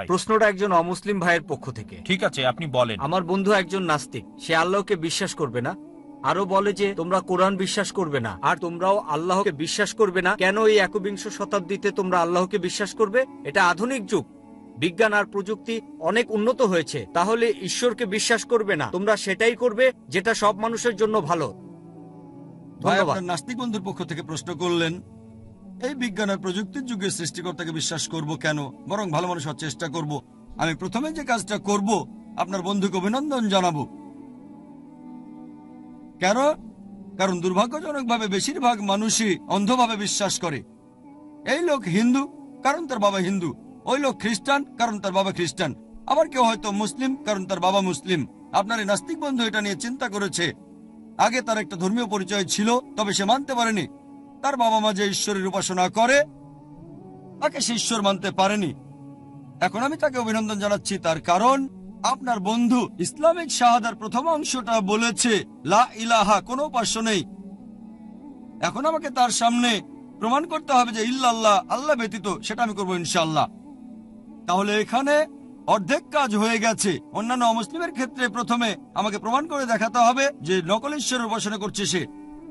ভাই। প্রশ্নটা একজন অমুসলিম ভাইয়ের পক্ষ থেকে। ঠিক আছে, আপনি বলেন। আমার বন্ধু একজন নাস্তিক, সে আল্লাহকে বিশ্বাস করবে না, আরো বলে যে তোমরা কোরআন বিশ্বাস করবে না আর তোমরাও আল্লাহকে বিশ্বাস করবে না। কেন এই একবিংশ শতাব্দীতে তোমরা আল্লাহকে বিশ্বাস করবে? এটা আধুনিক যুগ, বিজ্ঞান আর প্রযুক্তি অনেক উন্নত হয়েছে, তাহলে ঈশ্বরকে বিশ্বাস করবে না, তোমরা সেটাই করবে যেটা সব মানুষের জন্য ভালো। ভাই, ধন্যবাদ। আপনার নাস্তিক বন্ধুর পক্ষ থেকে প্রশ্ন করলেন, এই বিজ্ঞান আর প্রযুক্তির যুগে সৃষ্টিকর্তাকে বিশ্বাস করব কেন, বরং ভালো মানুষ হওয়ার চেষ্টা করব। আমি প্রথমে যে কাজটা করব, আপনার বন্ধুকে অভিনন্দন জানাবো। কেন? কারণ দুর্ভাগ্যজনকভাবে বেশিরভাগ মানুষই অন্ধভাবে বিশ্বাস করে। এই লোক হিন্দু কারণ তার বাবা হিন্দু, ওই লোক খ্রিস্টান কারণ তার বাবা খ্রিস্টান, আবার কেউ হয়তো মুসলিম কারণ তার বাবা মুসলিম। আপনার এই নাস্তিক বন্ধু এটা নিয়ে চিন্তা করেছে। আগে তার একটা ধর্মীয় পরিচয় ছিল, তবে সে মানতে পারেনি তার বাবা মা যে ঈশ্বরের উপাসনা করে তাকে সে ঈশ্বর মানতে পারেনি। এখন আমি তাকে অভিনন্দন জানাচ্ছি, তার কারণ আপনার বন্ধু ইসলামিক শাহাদার প্রথম অংশটা বলেছে লা ইলাহা, কোনো উপাস্য নেই। এখন আমাকে তার সামনে প্রমাণ করতে হবে যে ইল্লাল্লাহ, আল্লাহ ব্যতীত, সেটা আমি করবো ইনশাআল্লাহ। তাহলে এখানে অর্ধেক কাজ হয়ে গেছে। অন্যান্য অমুসলিমের ক্ষেত্রে প্রথমে আমাকে প্রমাণ করে দেখাতে হবে যে নকল ঈশ্বরের উপাসনা করছে সে,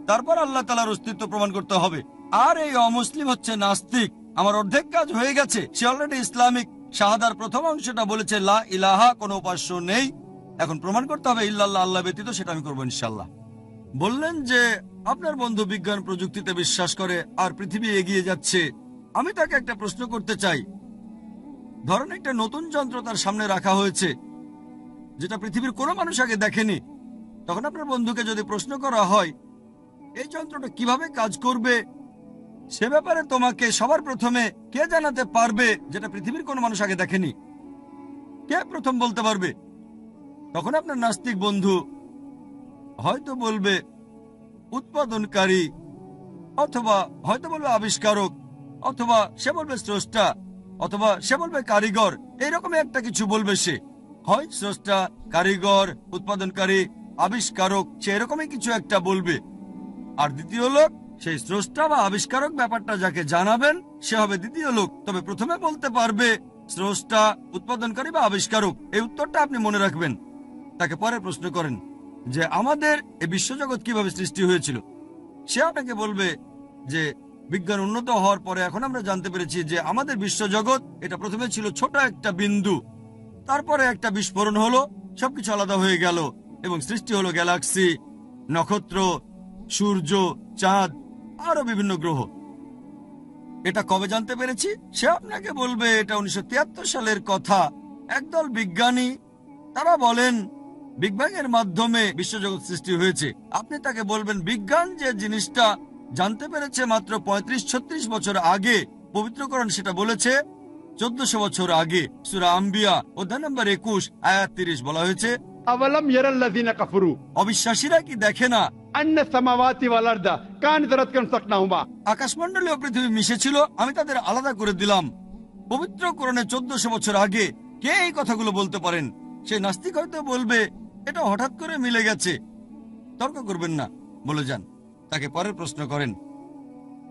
তারপর আল্লাহ তাআলার অস্তিত্ব প্রমাণ করতে হবে। আর এই অমুসলিম হচ্ছে নাস্তিক। আমার অর্ধেক কাজ হয়ে গেছে, সে অলরেডি ইসলামিক শাহাদার প্রথম অংশটা বলেছে লা ইলাহা, কোনো উপাস্য নেই। এখন প্রমাণ করতে হবে ইল্লাল্লাহ, আল্লাহ ব্যতীত, সেটা আমি করবো ইনশাআল্লাহ। বললেন যে আপনার বন্ধু বিজ্ঞান প্রযুক্তিতে বিশ্বাস করে আর পৃথিবী এগিয়ে যাচ্ছে। আমি তাকে একটা প্রশ্ন করতে চাই। ধরেন একটা নতুন যন্ত্র তার সামনে রাখা হয়েছে যেটা পৃথিবীর কোনো মানুষ আগে দেখেনি। তখন আপনার বন্ধুকে যদি প্রশ্ন করা হয় এই যন্ত্রটা কিভাবে কাজ করবে, সে ব্যাপারে তোমাকে সবার প্রথমে কে জানাতে পারবে যেটা পৃথিবীর কোনো মানুষ আগে দেখেনি? কে প্রথম বলতে পারবে? তখন আপনার নাস্তিক বন্ধু হয়তো বলবে উৎপাদনকারী, অথবা হয়তো বলবে আবিষ্কারক, অথবা সে বলবে স্রষ্টা, অথবা সে বলবে কারিগর। এইরকমই একটা কিছু বলবে সে, হয় স্রষ্টা, কারিগর, উৎপাদনকারী, আবিষ্কারক, সে এরকমই কিছু একটা বলবে। আর দ্বিতীয় লোক, সেই স্রষ্টা বা আবিষ্কারক ব্যাপারটা যাকে জানাবেন সে হবে দ্বিতীয় লোক। তবে প্রথমে বলতে পারবে স্রষ্টা, উৎপাদনকারী বা আবিষ্কারক। এই উত্তরটা আপনি মনে রাখবেন। তাকে পরে প্রশ্ন করেন যে আমাদের এই বিশ্বজগৎ কিভাবে সৃষ্টি হয়েছিল। সে আপনাকে বলবে যে বিজ্ঞান উন্নত হওয়ার পরে এখন আমরা জানতে পেরেছি যে আমাদের বিশ্বজগৎ এটা প্রথমে ছিল ছোট একটা বিন্দু, তারপরে একটা বিস্ফোরণ হলো, সবকিছু আলাদা হয়ে গেল এবং সৃষ্টি হলো গ্যালাক্সি, নক্ষত্র, সূর্য, চাঁদ, আরো বিভিন্ন গ্রহ। এটা কবে জানতে পেরেছি? সে আপনাকে বলবে এটা 1973 সালের কথা। একদল বিজ্ঞানী তারা বলেন বিগ ব্যাং এর মাধ্যমে বিশ্বজগৎ সৃষ্টি হয়েছে। আপনি তাকে বলবেন বিজ্ঞান যে জিনিসটা জানতে পেরেছে মাত্র 35-36 বছর আগে, পবিত্র কোরআন সেটা বলেছে 1400 বছর আগে। সূরা আম্বিয়া অধ্যায় নম্বর 21 আয়াত 30 বলা হয়েছে, আওয়ালাম ইয়ারাল্লাযিনা কাফারু, অবিশ্বাসীরা কি দেখে না আন্না সামাওয়াতি ওয়াল আরদা কানাত রাতকান সাকনাহুমা, আকাশমণ্ডলী ও পৃথিবী মিশেছিল, আমি তাদের আলাদা করে দিলাম। পবিত্র কোরআনে 1400 বছর আগে। কে এই কথাগুলো বলতে পারেন? সেই নাস্তিক হয়তো বলবে এটা হঠাৎ করে মিলে গেছে। তর্ক করবেন না, বলে যান। তাকে পরের প্রশ্ন করেন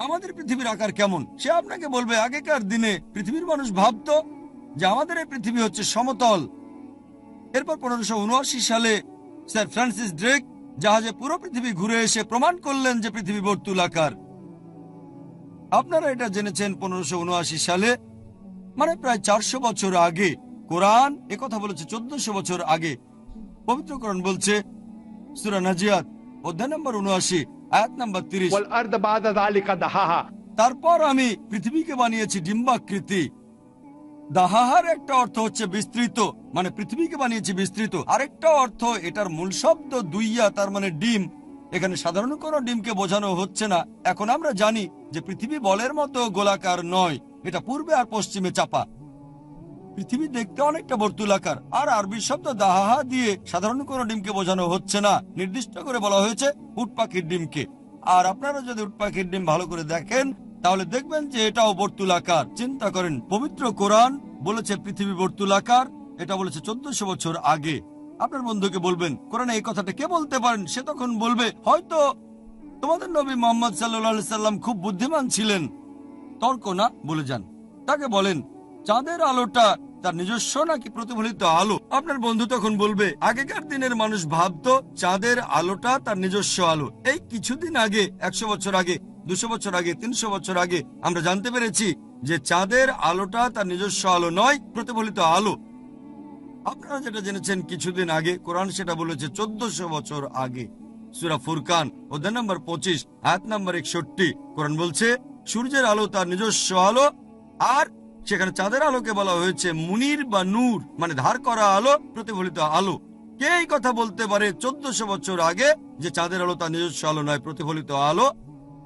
আমাদের পৃথিবীর আকার কেমন। সে আপনাকে বলবে আগেকার দিনে পৃথিবীর মানুষ ভাবতো যে আমাদের এই পৃথিবী হচ্ছে সমতল। এরপর 1579 সালে স্যার ফ্রান্সিস ড্রেক জাহাজে পুরো পৃথিবী ঘুরে এসে প্রমাণ করলেন যে পৃথিবী বর্তুলাকার। আপনারা এটা জেনেছেন 1579 সালে, মানে প্রায় 400 বছর আগে। কোরআন একথা বলেছে 1400 বছর আগে। পবিত্র কোরআন বলছে সূরা নাজিয়াত অধ্যায় নম্বর 79 আয়াত নম্বর 30, ওয়াল আরদা বাদা যালিকা দাহাহা, তারপর আমি পৃথিবীকে বানিয়েছি ডিম্বাকৃতি। দাহাহার একটা অর্থ হচ্ছে বিস্তৃত, মানে পৃথিবীকে বানিয়েছি বিস্তৃত। আরেকটা অর্থ এটার মূল শব্দ দুইয়া, তার মানে ডিম। এখানে সাধারণ কোনো ডিমকে বোঝানো হচ্ছে না। এখন আমরা জানি যে পৃথিবী বলের মতো গোলাকার নয়, এটা পূর্বে আর পশ্চিমে চাপা। পৃথিবী দেখতে অনেকটা বর্তুলাকার। আর আরবি শব্দ দাহাহা দিয়ে সাধারণ কোনো ডিমকে বোঝানো হচ্ছে না, নির্দিষ্ট করে বলা হয়েছে উট পাখির ডিমকে। আর আপনারা যদি উট পাখির ডিম ভালো করে দেখেন তাহলে দেখবেন যে এটাও বর্তুলাকার। চিন্তা করেন, পবিত্র কোরআন বলেছে পৃথিবী বর্তুলাকার, এটা বলেছে 1400 বছর আগে। আপনার বন্ধুকে বলবেন কোরআনে এই কথাটা কে বলতে পারেন? সে তখন বলবে হয়তো তোমাদের নবী মুহাম্মদ সাল্লাল্লাহু আলাইহি সাল্লাম খুব বুদ্ধিমান ছিলেন। তর্ক না, বলে যান। তাকে বলেন চাঁদের আলোটা তার নিজস্ব নাকি প্রতিফলিত আলো? আপনার বন্ধু তখন বলবে, আগেকার দিনের মানুষ ভাবতো চাঁদের আলোটা তার নিজস্ব আলো। এই কিছুদিন আগে, 100 বছর আগে, 200 বছর আগে, 300 বছর আগে আমরা জানতে পেরেছি যে চাঁদের আলোটা তার নিজস্ব আলো নয়, প্রতিফলিত আলো। আপনারা যেটা জেনেছেন কিছুদিন আগে, কোরআন সেটা বলেছে 1400 বছর আগে। সূরা ফুরকান অধ্যায় নম্বর 25 আয়াত নম্বর 61 কোরআন বলছে সূর্যের আলো তার নিজস্ব আলো, আর সেখানে চাঁদের আলোকে বলা হয়েছে মুনির বা নূর, মানে ধার করা আলো, প্রতিফলিত আলো। কে এই কথা বলতে পারে 1400 বছর আগে যে চাঁদের আলো তার নিজস্ব আলো নয়, প্রতিফলিত আলো?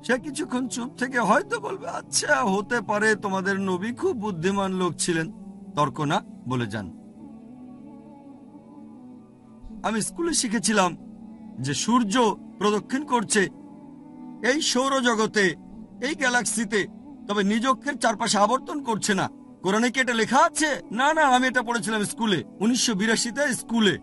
সে কিছুক্ষণ চুপ থেকে হয়তো বলবে, আচ্ছা হতে পারে, তোমাদের নবী খুব বুদ্ধিমান লোক ছিলেন, তর্ক না, বলে যান। আমি স্কুলে শিখেছিলাম যে সূর্য প্রদক্ষিণ করছে এই সৌরজগতে, এই গ্যালাক্সিতে, তবে নিজ অক্ষের চারপাশে আবর্তন করছে না। কোরআনে কি এটা লেখা আছে? না, আমি এটা পড়েছিলাম স্কুলে 1982-তে। স্কুলে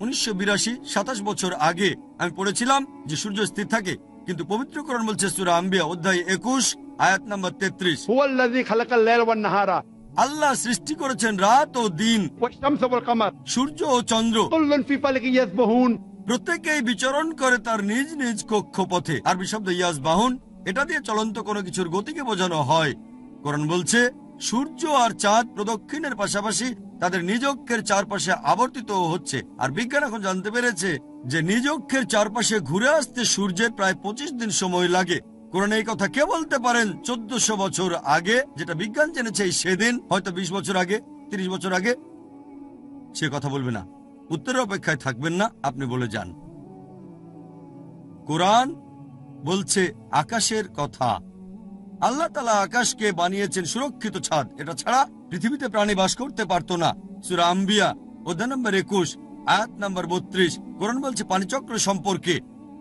1982, 27 বছর আগে আমি পড়েছিলাম যে সূর্য স্থির থাকে, কিন্তু পবিত্র কোরআন বলছে সূরা আম্বিয়া অধ্যায় 21 আয়াত নম্বর 33, هو الذي خلق الليل والنهار আল্লাহ সৃষ্টি করেছেন রাত ও দিন, والشمس والقمر সূর্য ও চন্দ্র, كل في فلك يسبحون। প্রত্যেকেই বিচরণ করে তার নিজ নিজ কক্ষপথে। আরবি শব্দ ইয়াসবাহুন, এটা দিয়ে চলন্ত কোনো কিছুর গতিকে বোঝানো হয়। কোরআন বলছে সূর্য আর চাঁদ প্রদক্ষিণের পাশাপাশি তাদের নিজ অক্ষের চারপাশে আবর্তিত হচ্ছে। আর বিজ্ঞান এখন জানতে পেরেছে যে নিজ অক্ষের চারপাশে ঘুরে আসতে সূর্যের প্রায় 25 দিন সময় লাগে। কোরআনে এই কথা কে বলতে পারেন 1400 বছর আগে? যেটা বিজ্ঞান জেনেছে সেদিন, হয়তো 20 বছর আগে, 30 বছর আগে। সে কথা বলবে না, উত্তরের অপেক্ষায় থাকবেন না, আপনি বলে যান। কোরআন বলছে আকাশের কথা। আল্লাহ তাআলা আকাশকে বানিয়েছেন সুরক্ষিত ছাদ, এটা ছাড়া পৃথিবীতে প্রাণী বাস করতে পারতো না। সূরা আম্বিয়া অধ্যায় নম্বর 21 আয়াত নম্বর 32 কোরআন বলছে পানিচক্র সম্পর্কে,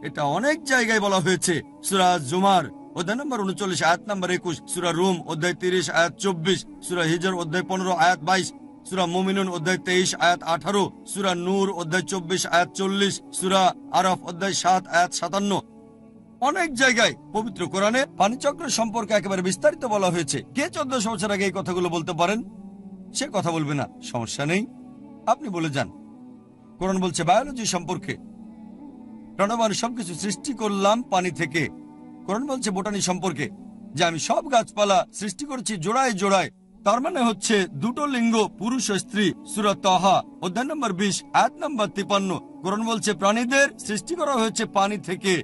এটা অনেক জায়গায় বলা হয়েছে। সূরা জুমার অধ্যায় নম্বর 39 আয়াত নম্বর 21, সূরা রুম অধ্যায় 30 আয়াত 24, সূরা হিজর অধ্যায় 15 আয়াত 22, সূরা মুমিনুন অধ্যায় 23 আয়াত 18, সূরা নূর অধ্যায় 24 আয়াত 40, সূরা আরাফ অধ্যায় 7 আয়াত 57। অনেক জায়গায় পবিত্র কোরআনে পানিচক্র সম্পর্কে একেবারে বিস্তারিত বলা হয়েছে। কে 1400 বছর আগে এই কথাগুলো বলতে পারেন? সে কথা বলবে না, সমস্যা নেই, আপনি বলে যান। কোরআন বলছে বায়োলজি সম্পর্কে, প্রাণবান সবকিছু সৃষ্টি করলাম পানি থেকে। কোরআন বলছে বোটানি সম্পর্কে, যে আমি সব গাছপালা সৃষ্টি করেছি জোড়ায় জোড়ায়, তার মানে হচ্ছে দুটো লিঙ্গ, পুরুষ ও স্ত্রী। সূরা তাহা অধ্যায় নম্বর 20 আয়াত নম্বর 53 কোরআন বলছে প্রাণীদের সৃষ্টি করা হয়েছে পানি থেকে।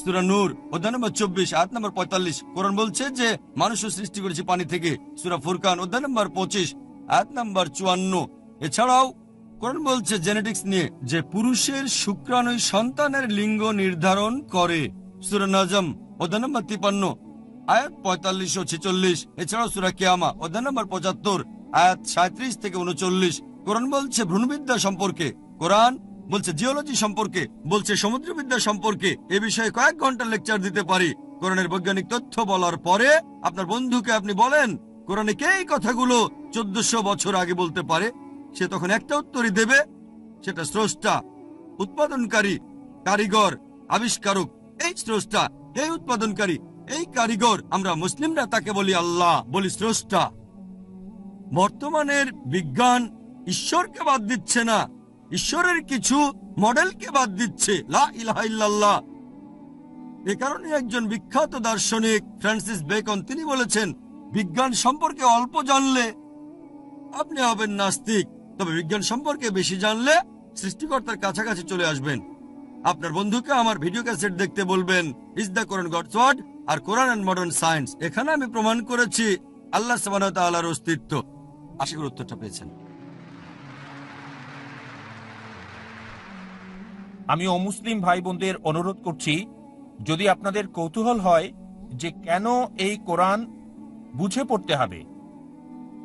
সূরা নূর অধ্যায় নম্বর 24 আয়াত নম্বর 45 কোরআন বলছে যে মানুষও সৃষ্টি করেছে পানি থেকে। সূরা ফুরকান অধ্যায় নম্বর 25 আয়াত নম্বর 54। এছাড়াও কোরআন বলছে জেনেটিক্স নিয়ে, যে পুরুষের শুক্রাণুই সন্তানের লিঙ্গ নির্ধারণ করে। সূরা নাজম অধ্যায় নম্বর 53 আয়াত 45 ও 46। এছাড়াও সূরা কিয়ামা অধ্যায় নম্বর 75 আয়াত 37 থেকে 39 কোরআন বলছে ভ্রূণবিদ্যা সম্পর্কে। কোরআন বলছে জিওলজি সম্পর্কে, বলছে সমুদ্রবিদ্যা সম্পর্কে। এ বিষয়ে কয়েক ঘন্টা লেকচার দিতে পারি। কোরআনের বৈজ্ঞানিক তথ্য বলার পরে আপনার বন্ধুকে আপনি বলেন কোরআনে কে এই কথাগুলো 1400 বছর আগে বলতে পারে, সে তখন একটা উত্তরই দেবে, সেটা স্রষ্টা, উৎপাদনকারী, কারিগর, আবিষ্কারক। এই স্রষ্টা, এই উৎপাদনকারী, এই কারিগর, আমরা মুসলিমরা তাকে বলি আল্লাহ, বলি স্রষ্টা। বর্তমানের বিজ্ঞান ঈশ্বরকে বাদ দিচ্ছে না, ঈশ্বরের কিছু মডেলকে বাদ দিচ্ছে। লা ইলাহা ইল্লাল্লাহ। এ কারণে একজন বিখ্যাত দার্শনিক ফ্রান্সিস বেকন তিনি বলেছেন, বিজ্ঞান সম্পর্কে অল্প জানলে আপনি হবেন নাস্তিক, তবে বিজ্ঞান সম্পর্কে বেশি জানলে সৃষ্টিকর্তার কাছাকাছি চলে আসবেন। আপনার বন্ধুকে আমার ভিডিও ক্যাসেট দেখতে বলবেন, is the Quran God's word আর কোরআন এন্ড মডার্ন সায়েন্স। এখানে আমি প্রমাণ করেছি আল্লাহ সুবহানাহু ওয়া তাআলার অস্তিত্ব। আশা করি উত্তরটা পেয়েছেন। আমি অমুসলিম ভাই বোনদের অনুরোধ করছি, যদি আপনাদের কৌতূহল হয় যে কেন এই কোরআন বুঝে পড়তে হবে,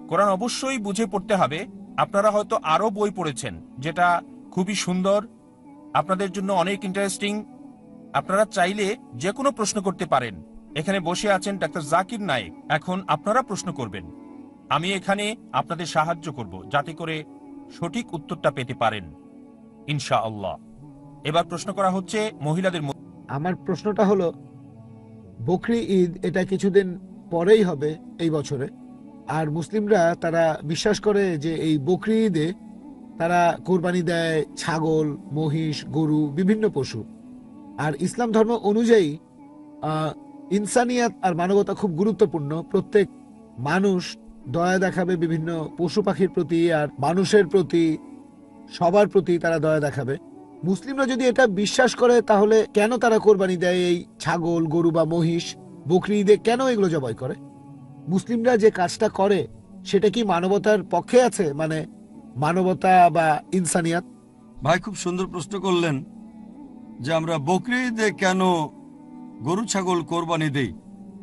কোরআন অবশ্যই বুঝে পড়তে হবে। আপনারা হয়তো আরো বই পড়েছেন যেটা খুবই সুন্দর, আপনাদের জন্য অনেক ইন্টারেস্টিং। আপনারা চাইলে যে কোনো প্রশ্ন করতে পারেন। এখানে বসে আছেন ডাক্তার জাকির নায়েক, এখন আপনারা প্রশ্ন করবেন, আমি এখানে আপনাদের সাহায্য করব যাতে করে সঠিক উত্তরটা পেতে পারেন ইনশাআল্লাহ। এবার প্রশ্ন করা হচ্ছে মহিলাদের। আমার প্রশ্নটা হলো, বকরি ঈদ এটা কিছুদিন পরেই হবে এই বছরে, আর মুসলিমরা তারা বিশ্বাস করে যে এই বকরি ঈদে তারা কোরবানি দেয় ছাগল, মহিষ, গরু, বিভিন্ন পশু। আর ইসলাম ধর্ম অনুযায়ী ইনসানিয়াত আর মানবতা খুব গুরুত্বপূর্ণ। প্রত্যেক মানুষ দয়া দেখাবে বিভিন্ন পশু পাখির প্রতি আর মানুষের প্রতি, সবার প্রতি তারা দয়া দেখাবে। মুসলিমরা যদি এটা বিশ্বাস করে তাহলে কেন তারা কোরবানি দেয় এই ছাগল, গরু বা মহিষ? বকরি ঈদে কেন এগুলো জবাই করে? মুসলিমরা যে কাজটা করে সেটা কি মানবতার পক্ষে আছে, মানে মানবতা বা ইনসানিয়াত? ভাই খুব সুন্দর প্রশ্ন করলেন যে আমরা বকরি ঈদে কেন গরু ছাগল কোরবানি দেই।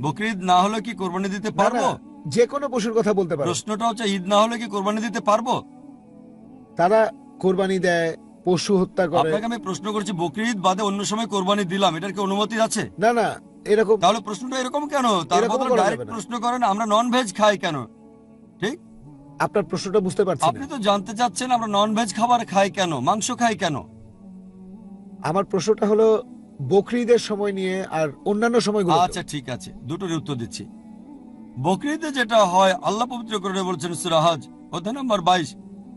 বকরি ঈদ না হলে কি কোরবানি দিতে পারবো? না, যে কোনো পশুর কথা বলতে পারো। প্রশ্নটা হচ্ছে ঈদ না হলে কি কোরবানি দিতে পারবো? তারা কোরবানি দেয়, পশু হত্যা করে। আপনাকে আমি প্রশ্ন করছি বকরি ঈদ বাদে অন্য সময় কোরবানি দিলাম, এটার কি অনুমতি আছে? না না, এরকম তাহলে প্রশ্নটা এরকম কেন? তার এরকম বদলে করা ডাইরেক্ট যাবে না। প্রশ্ন করেন আমরা নন ভেজ খাই কেন? ঠিক, আপনার প্রশ্নটা বুঝতে পারছি আপনি না। তো জানতে চাচ্ছেন আমরা নন ভেজ খাবার খাই কেন, মাংস খাই কেন? আমার প্রশ্নটা হলো বকরি ঈদের সময় নিয়ে আর অন্যান্য সময়গুলো। আচ্ছা ঠিক আছে, দুটোর উত্তর দিচ্ছি। বকরি ঈদে যেটা হয়, আল্লাহ পবিত্র করে বলছেন সূরা হজ অধ্যায় নম্বর 22,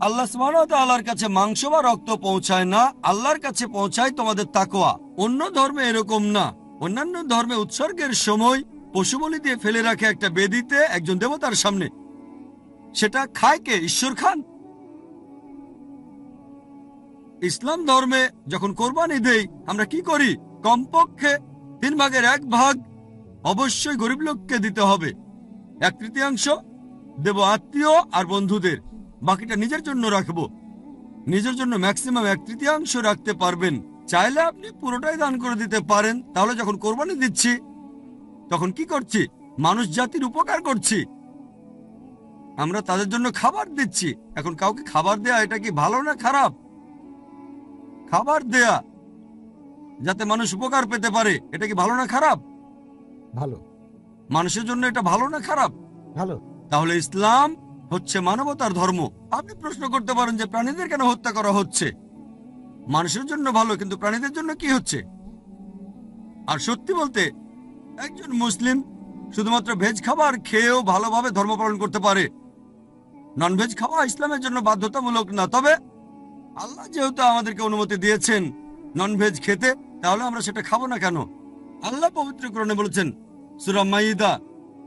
আল্লাহ সুবহানাহু ওয়া তাআলার কাছে মাংস বা রক্ত পৌঁছায় না, আল্লাহর কাছে পৌঁছায় তোমাদের তাকওয়া। অন্য ধর্মে এরকম না। অন্যান্য ধর্মে উৎসর্গের সময় পশু বলি দিয়ে ফেলে রাখে একটা বেদিতে একজন দেবতার সামনে। সেটা খায় কে? ঈশ্বর খান। ইসলাম ধর্মে যখন কোরবানি দেই আমরা কি করি? কমপক্ষে 1/3 অবশ্যই গরিব লোককে দিতে হবে, 1/3 দেব আত্মীয় আর বন্ধুদের, বাকিটা নিজের জন্য রাখবো। নিজের জন্য ম্যাক্সিমাম 1/3 রাখতে পারবেন। চাইলে আপনি পুরোটাই দান করে দিতে পারেন। তাহলে যখন কোরবানি দিচ্ছি তখন কি করছি? মানুষ জাতির উপকার করছি। আমরা তাদের জন্য খাবার দিচ্ছি। এখন কাউকে খাবার দেয়া এটা কি ভালো না খারাপ? খাবার দেয়া যাতে মানুষ উপকার পেতে পারে, এটা কি ভালো না খারাপ? ভালো, মানুষের জন্য এটা ভালো না খারাপ? ভালো। তাহলে ইসলাম হচ্ছে মানবতার ধর্ম। আপনি প্রশ্ন করতে পারেন যে প্রাণীদের কেন হত্যা করা হচ্ছে? মানুষের জন্য ভালো, কিন্তু প্রাণীদের জন্য কি হচ্ছে? আর সত্যি বলতে একজন মুসলিম শুধুমাত্র ভেজ খাবার খেয়েও ভালোভাবে ধর্ম পালন করতে পারে। ননভেজ খাওয়া ইসলামের জন্য বাধ্যতামূলক না। তবে আল্লাহ যেহেতু আমাদেরকে অনুমতি দিয়েছেন ননভেজ খেতে, তাহলে আমরা সেটা খাবো না কেন? আল্লাহ পবিত্র কোরআনে বলেছেন সূরা মাইদা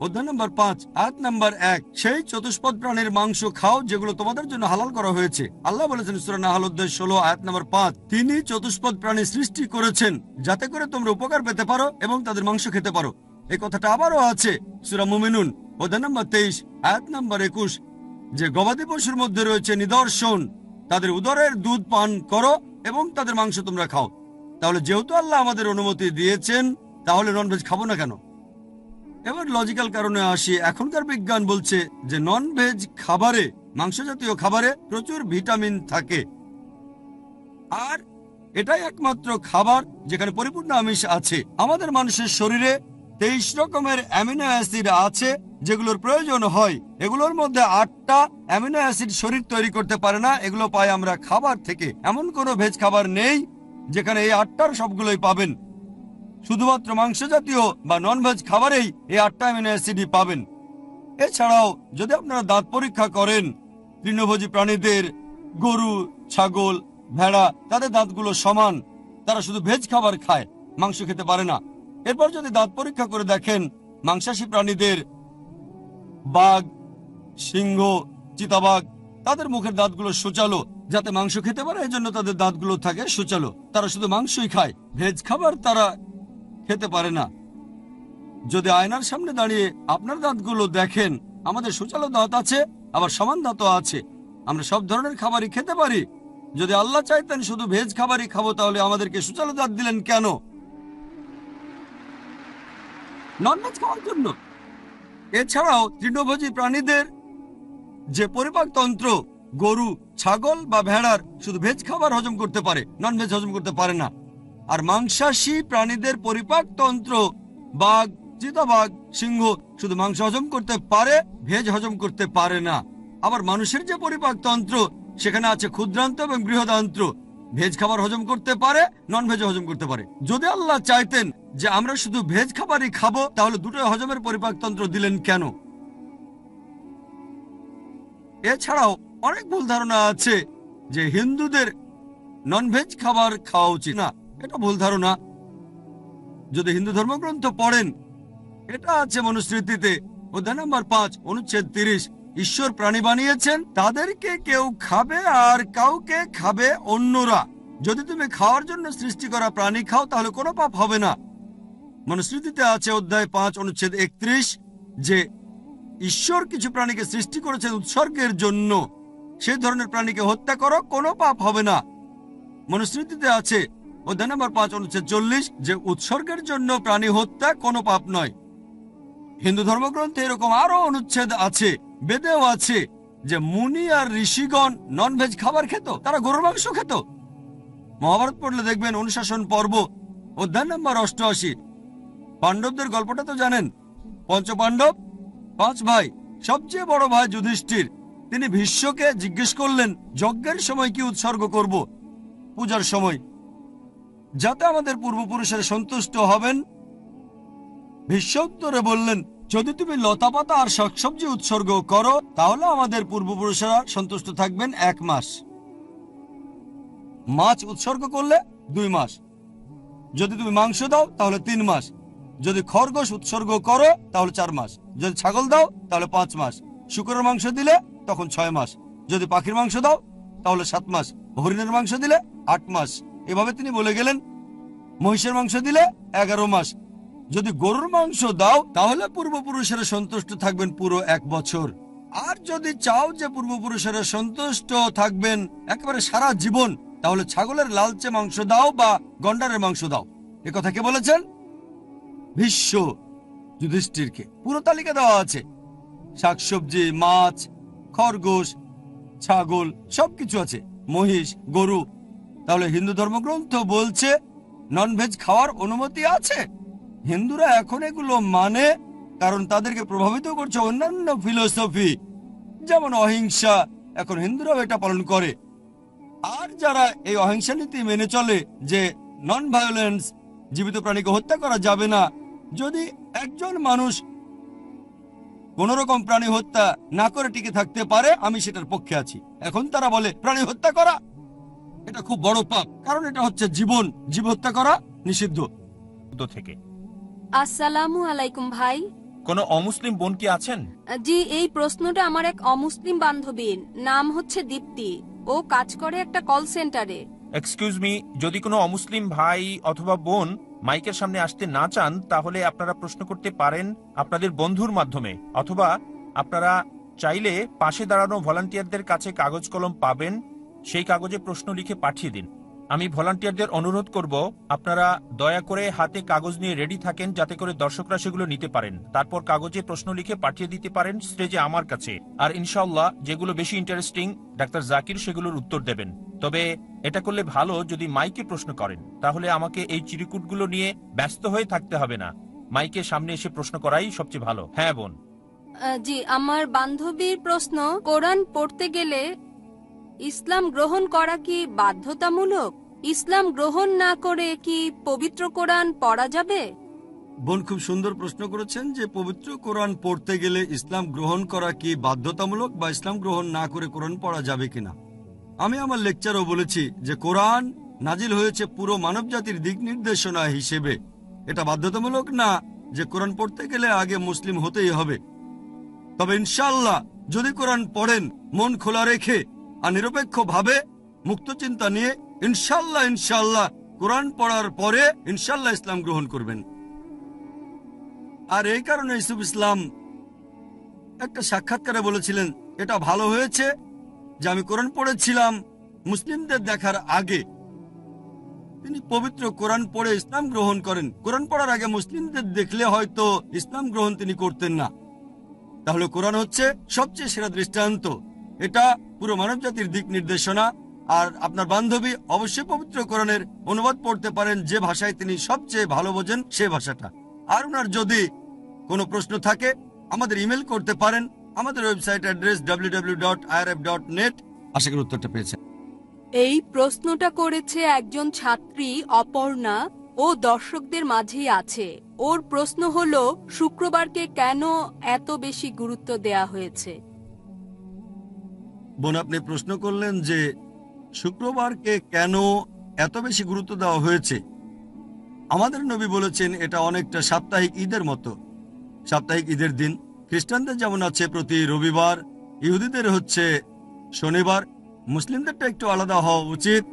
অধ্যায় নম্বর 5 আয়াত নম্বর 1, সেই চতুষ্পদ প্রাণীর মাংস খাও যেগুলো তোমাদের জন্য হালাল করা হয়েছে। আল্লাহ বলেছেন সূরা নাহল অধ্যায় 16 আয়াত নম্বর 5, তিনি চতুষ্পদ প্রাণী সৃষ্টি করেছেন যাতে করে তোমরা উপকার পেতে পারো এবং তাদের মাংস খেতে পারো। এই কথাটা আবারও আছে সূরা মুমিনুন অধ্যায় নম্বর 23 আয়াত নম্বর 21, যে গবাদি পশুর মধ্যে রয়েছে নিদর্শন, তাদের উদরের দুধ পান করো এবং তাদের মাংস তোমরা খাও। তাহলে যেহেতু আল্লাহ আমাদের অনুমতি দিয়েছেন, তাহলে ননভেজ খাবো না কেন? এবার লজিক্যাল কারণে আসি। এখনকার বিজ্ঞান বলছে যে নন ভেজ খাবারে, মাংস জাতীয় খাবারে প্রচুর ভিটামিন থাকে, আর এটাই একমাত্র খাবার যেখানে পরিপূর্ণ আমিষ আছে। আমাদের মানুষের শরীরে 23 রকমের অ্যামিনো অ্যাসিড আছে যেগুলোর প্রয়োজন হয়। এগুলোর মধ্যে 8টা অ্যামিনো অ্যাসিড শরীর তৈরি করতে পারে না, এগুলো পাই আমরা খাবার থেকে। এমন কোনো ভেজ খাবার নেই যেখানে এই 8টার সবগুলোই পাবেন। শুধুমাত্র মাংস জাতীয় বা নন ভেজ খাবারেই এই 8টা অ্যামিনো অ্যাসিডই পাবেন। এছাড়াও যদি আপনারা দাঁত পরীক্ষা করেন, তৃণভোজী প্রাণীদের, গরু, ছাগল, ভেড়া, তাদের দাঁতগুলো সমান। তারা শুধু ভেজ খাবার খায়, মাংস খেতে পারে না। এরপর যদি দাঁত পরীক্ষা করে দেখেন মাংসাশী প্রাণীদের, বাঘ, সিংহ, চিতাবাঘ, তাদের মুখের দাঁতগুলো সূচালো যাতে মাংস খেতে পারে, এই জন্য তাদের দাঁতগুলো থাকে সূচালো। তারা শুধু মাংসই খায়, ভেজ খাবার তারা খেতে পারে না। যদি আয়নার সামনে দাঁড়িয়ে আপনার দাঁতগুলো দেখেন, আমাদের সূচালো দাঁত আছে, আবার সমান দাঁতও আছে। আমরা সব ধরনের খাবারই খেতে পারি। যদি আল্লাহ চাইতেন শুধু ভেজ খাবারই খাবো, তাহলে আমাদেরকে সূচালো দাঁত দিলেন কেন? ননভেজ খাওয়ার জন্য। এছাড়াও তৃণভোজী প্রাণীদের যে পরিপাক তন্ত্র, গরু, ছাগল বা ভেড়ার শুধু ভেজ খাবার হজম করতে পারে, ননভেজ হজম করতে পারে না। আর মাংসাশী প্রাণীদের পরিপাক তন্ত্র, বাঘ, চিতাবাঘ, সিংহ শুধু মাংস হজম করতে পারে, ভেজ হজম করতে পারে না। আবার মানুষের যে পরিপাক তন্ত্র, সেখানে আছে ক্ষুদ্রান্ত এবং বৃহদান্ত্র, ভেজ খাবার হজম করতে পারে, নন ভেজ হজম করতে পারে। যদি আল্লাহ চাইতেন যে আমরা শুধু ভেজ খাবারই খাবো, তাহলে দুটোই হজমের পরিপাক তন্ত্র দিলেন কেন? এছাড়াও অনেক ভুল ধারণা আছে যে হিন্দুদের ননভেজ খাবার খাওয়া উচিত না। এটা ভুল ধারণা। যদি হিন্দু ধর্মগ্রন্থ পড়েন, এটা আছে মনুস্মৃতিতে অধ্যায় নম্বর 5 অনুচ্ছেদ 30, ঈশ্বর প্রাণী বানিয়েছেন, তাদেরকে কেউ খাবে আর কাউকে খাবে অন্যরা। যদি তুমি খাওয়ার জন্য সৃষ্টি করা প্রাণী খাও তাহলে কোনো পাপ হবে না। মনুস্মৃতিতে আছে অধ্যায় 5 অনুচ্ছেদ 31 যে ঈশ্বর কিছু প্রাণীকে সৃষ্টি করেছেন উৎসর্গের জন্য, সেই ধরনের প্রাণীকে হত্যা করো, কোনো পাপ হবে না। মনুস্মৃতিতে আছে অধ্যায় নম্বর 5 অনুচ্ছেদ 40 যে উৎসর্গের জন্য প্রাণী হত্যা কোনো পাপ নয়। হিন্দু ধর্মগ্রন্থে এরকম আরো অনুচ্ছেদ আছে, বেদেও আছে যে মুনি আর ঋষিগণ ননভেজ খাবার খেত, তারা গরুর মাংস খেত। মহাভারত পড়লে দেখবেন অনুশাসন পর্ব অধ্যায় নম্বর 88, পাণ্ডবদের গল্পটা তো জানেন। পঞ্চপাণ্ডব 5 ভাই, সবচেয়ে বড় ভাই যুধিষ্ঠির, তিনি ভীষ্মকে জিজ্ঞেস করলেন যজ্ঞের সময় কি উৎসর্গ করব, পূজার সময়, যাতে আমাদের পূর্বপুরুষের সন্তুষ্ট হবেন। ভীষ্ম উত্তরে বললেন, যদি তুমি লতাপাতা আর শাকসবজি উৎসর্গ করো তাহলে আমাদের পূর্বপুরুষেরা সন্তুষ্ট থাকবেন 1 মাস। মাছ উৎসর্গ করলে 2 মাস। যদি তুমি মাংস দাও তাহলে 3 মাস। যদি খরগোশ উৎসর্গ করো তাহলে 4 মাস। যদি ছাগল দাও তাহলে 5 মাস। শুকরের মাংস দিলে তখন 6 মাস। যদি পাখির মাংস দাও তাহলে 7 মাস। হরিণের মাংস দিলে 8 মাস। এভাবে তিনি বলে গেলেন। মহিষের মাংস দিলে 11 মাস। যদি গরুর মাংস দাও তাহলে পূর্বপুরুষেরা সন্তুষ্ট থাকবেন পুরো 1 বছর। আর যদি চাও যে পূর্বপুরুষেরা সন্তুষ্ট থাকবেন একেবারে সারা জীবন, তাহলে ছাগলের লালচে মাংস দাও বা গন্ডারের মাংস দাও। এ কথা কে বলেছেন? ভীষ্ম যুধিষ্ঠিরকে। পুরো তালিকা দেওয়া আছে, শাকসবজি, মাছ, খরগোশ, ছাগল, সবকিছু আছে, মহিষ, গরু। তাহলে হিন্দু ধর্মগ্রন্থ বলছে ননভেজ খাওয়ার অনুমতি আছে। হিন্দুরা এখন এগুলো মানে কারণ তাদেরকে প্রভাবিত করছে অন্যান্য ফিলোসফি, যেমন অহিংসা। এখন হিন্দুরাও এটা পালন করে। আর যারা এই অহিংসা নীতি মেনে চলে যে নন ভায়োলেন্স, জীবিত প্রাণীকে হত্যা করা যাবে না, যদি একজন মানুষ কোন রকম প্রাণী হত্যা না করে টিকে থাকতে পারে, আমি সেটার পক্ষে আছি। এখন তারা বলে প্রাণী হত্যা করা এটা খুব বড় পাপ, কারণ এটা হচ্ছে জীবন, জীব হত্যা করা নিষিদ্ধ। থেকে আসসালামু আলাইকুম ভাই। কোনো অমুসলিম বোন কি আছেন? জি, এই প্রশ্নটা আমার এক অমুসলিম বান্ধবীর, নাম হচ্ছে দীপ্তি। ও কাজ করে একটা কল সেন্টারে। এক্সকিউজ মি, যদি কোনো অমুসলিম ভাই অথবা বোন মাইকের সামনে আসতে না চান তাহলে আপনারা প্রশ্ন করতে পারেন আপনাদের বন্ধুর মাধ্যমে, অথবা আপনারা চাইলে পাশে দাঁড়ানো ভলান্টিয়ারদের কাছে কাগজ কলম পাবেন, সেই কাগজে প্রশ্ন লিখে পাঠিয়ে দিন। আমি ভলান্টিয়ারদের অনুরোধ করব আপনারা দয়া করে হাতে কাগজ নিয়ে রেডি থাকেন, যাতে করে দর্শকরা সেগুলো নিতে পারেন। তারপর কাগজে প্রশ্ন লিখে পাঠিয়ে দিতে পারেন স্টেজে আমার কাছে। আর ইনশাআল্লাহ যেগুলো বেশি ইন্টারেস্টিং ডাক্তার জাকির সেগুলোর উত্তর দেবেন। তবে এটা করলে ভালো যদি মাইকে প্রশ্ন করেন, তাহলে আমাকে এই চিরকুটগুলো নিয়ে ব্যস্ত হয়ে থাকতে হবে না। মাইকে সামনে এসে প্রশ্ন করাই সবচেয়ে ভালো। হ্যাঁ বোন। জি, আমার বান্ধবীর প্রশ্ন, কোরআন পড়তে গেলে ইসলাম গ্রহণ করা কি বাধ্যতামূলক? ইসলাম গ্রহণ না করে কি পবিত্র কোরআন পড়া যাবে? বোন খুব সুন্দর প্রশ্ন করেছেন যে পবিত্র কোরআন পড়তে গেলে ইসলাম গ্রহণ করা কি বাধ্যতামূলক, বা ইসলাম গ্রহণ না করে কোরআন পড়া যাবে কিনা। আমি আমার লেকচারও বলেছি যে কোরআন নাজিল হয়েছে পুরো মানব জাতির দিক নির্দেশনা হিসেবে। এটা বাধ্যতামূলক না যে কোরআন পড়তে গেলে আগে মুসলিম হতেই হবে। তবে ইনশাআল্লাহ যদি কোরআন পড়েন মন খোলা রেখে আর নিরপেক্ষ ভাবে মুক্ত চিন্তা নিয়ে, ইনশাআল্লাহ কোরআন পড়ার পরে ইনশাআল্লাহ ইসলাম গ্রহণ করবেন। আর এই কারণে ইউসুফ ইসলাম একটা সাক্ষাৎকারে বলেছিলেন, এটা ভালো হয়েছে যে আমি কোরআন পড়েছিলাম মুসলিমদের দেখার আগে। তিনি পবিত্র কোরআন পড়ে ইসলাম গ্রহণ করেন। কোরআন পড়ার আগে মুসলিমদের দেখলে হয়তো ইসলাম গ্রহণ তিনি করতেন না। তাহলে কোরআন হচ্ছে সবচেয়ে সেরা দৃষ্টান্ত। এটা পুরো মানব জাতির দিক নির্দেশনা। আর আপনার বান্ধবী অবশ্যই পবিত্র কোরআনের অনুবাদ পড়তে পারেন যে ভাষায় তিনি সবচেয়ে ভালো বোঝেন, সে ভাষাটা। আর ওনার যদি কোনো প্রশ্ন থাকে আমাদের ইমেল করতে পারেন। আমাদের ওয়েবসাইট অ্যাড্রেস www.irf.net। আশা করি উত্তরটা পেয়েছেন। এই প্রশ্নটা করেছে একজন ছাত্রী অপর্ণা, ও দর্শকদের মাঝেই আছে। ওর প্রশ্ন হলো, শুক্রবারকে কেন এত বেশি গুরুত্ব দেয়া হয়েছে? বোন, আপনি প্রশ্ন করলেন যে শুক্রবারকে কেন এত বেশি গুরুত্ব দেওয়া হয়েছে। আমাদের নবী বলেছেন এটা অনেকটা সাপ্তাহিক ঈদের মতো। সাপ্তাহিক ঈদের দিন খ্রিস্টানদের যেমন আছে প্রতি রবিবার, ইহুদিদের হচ্ছে শনিবার, মুসলিমদেরটা একটু আলাদা হওয়া উচিত,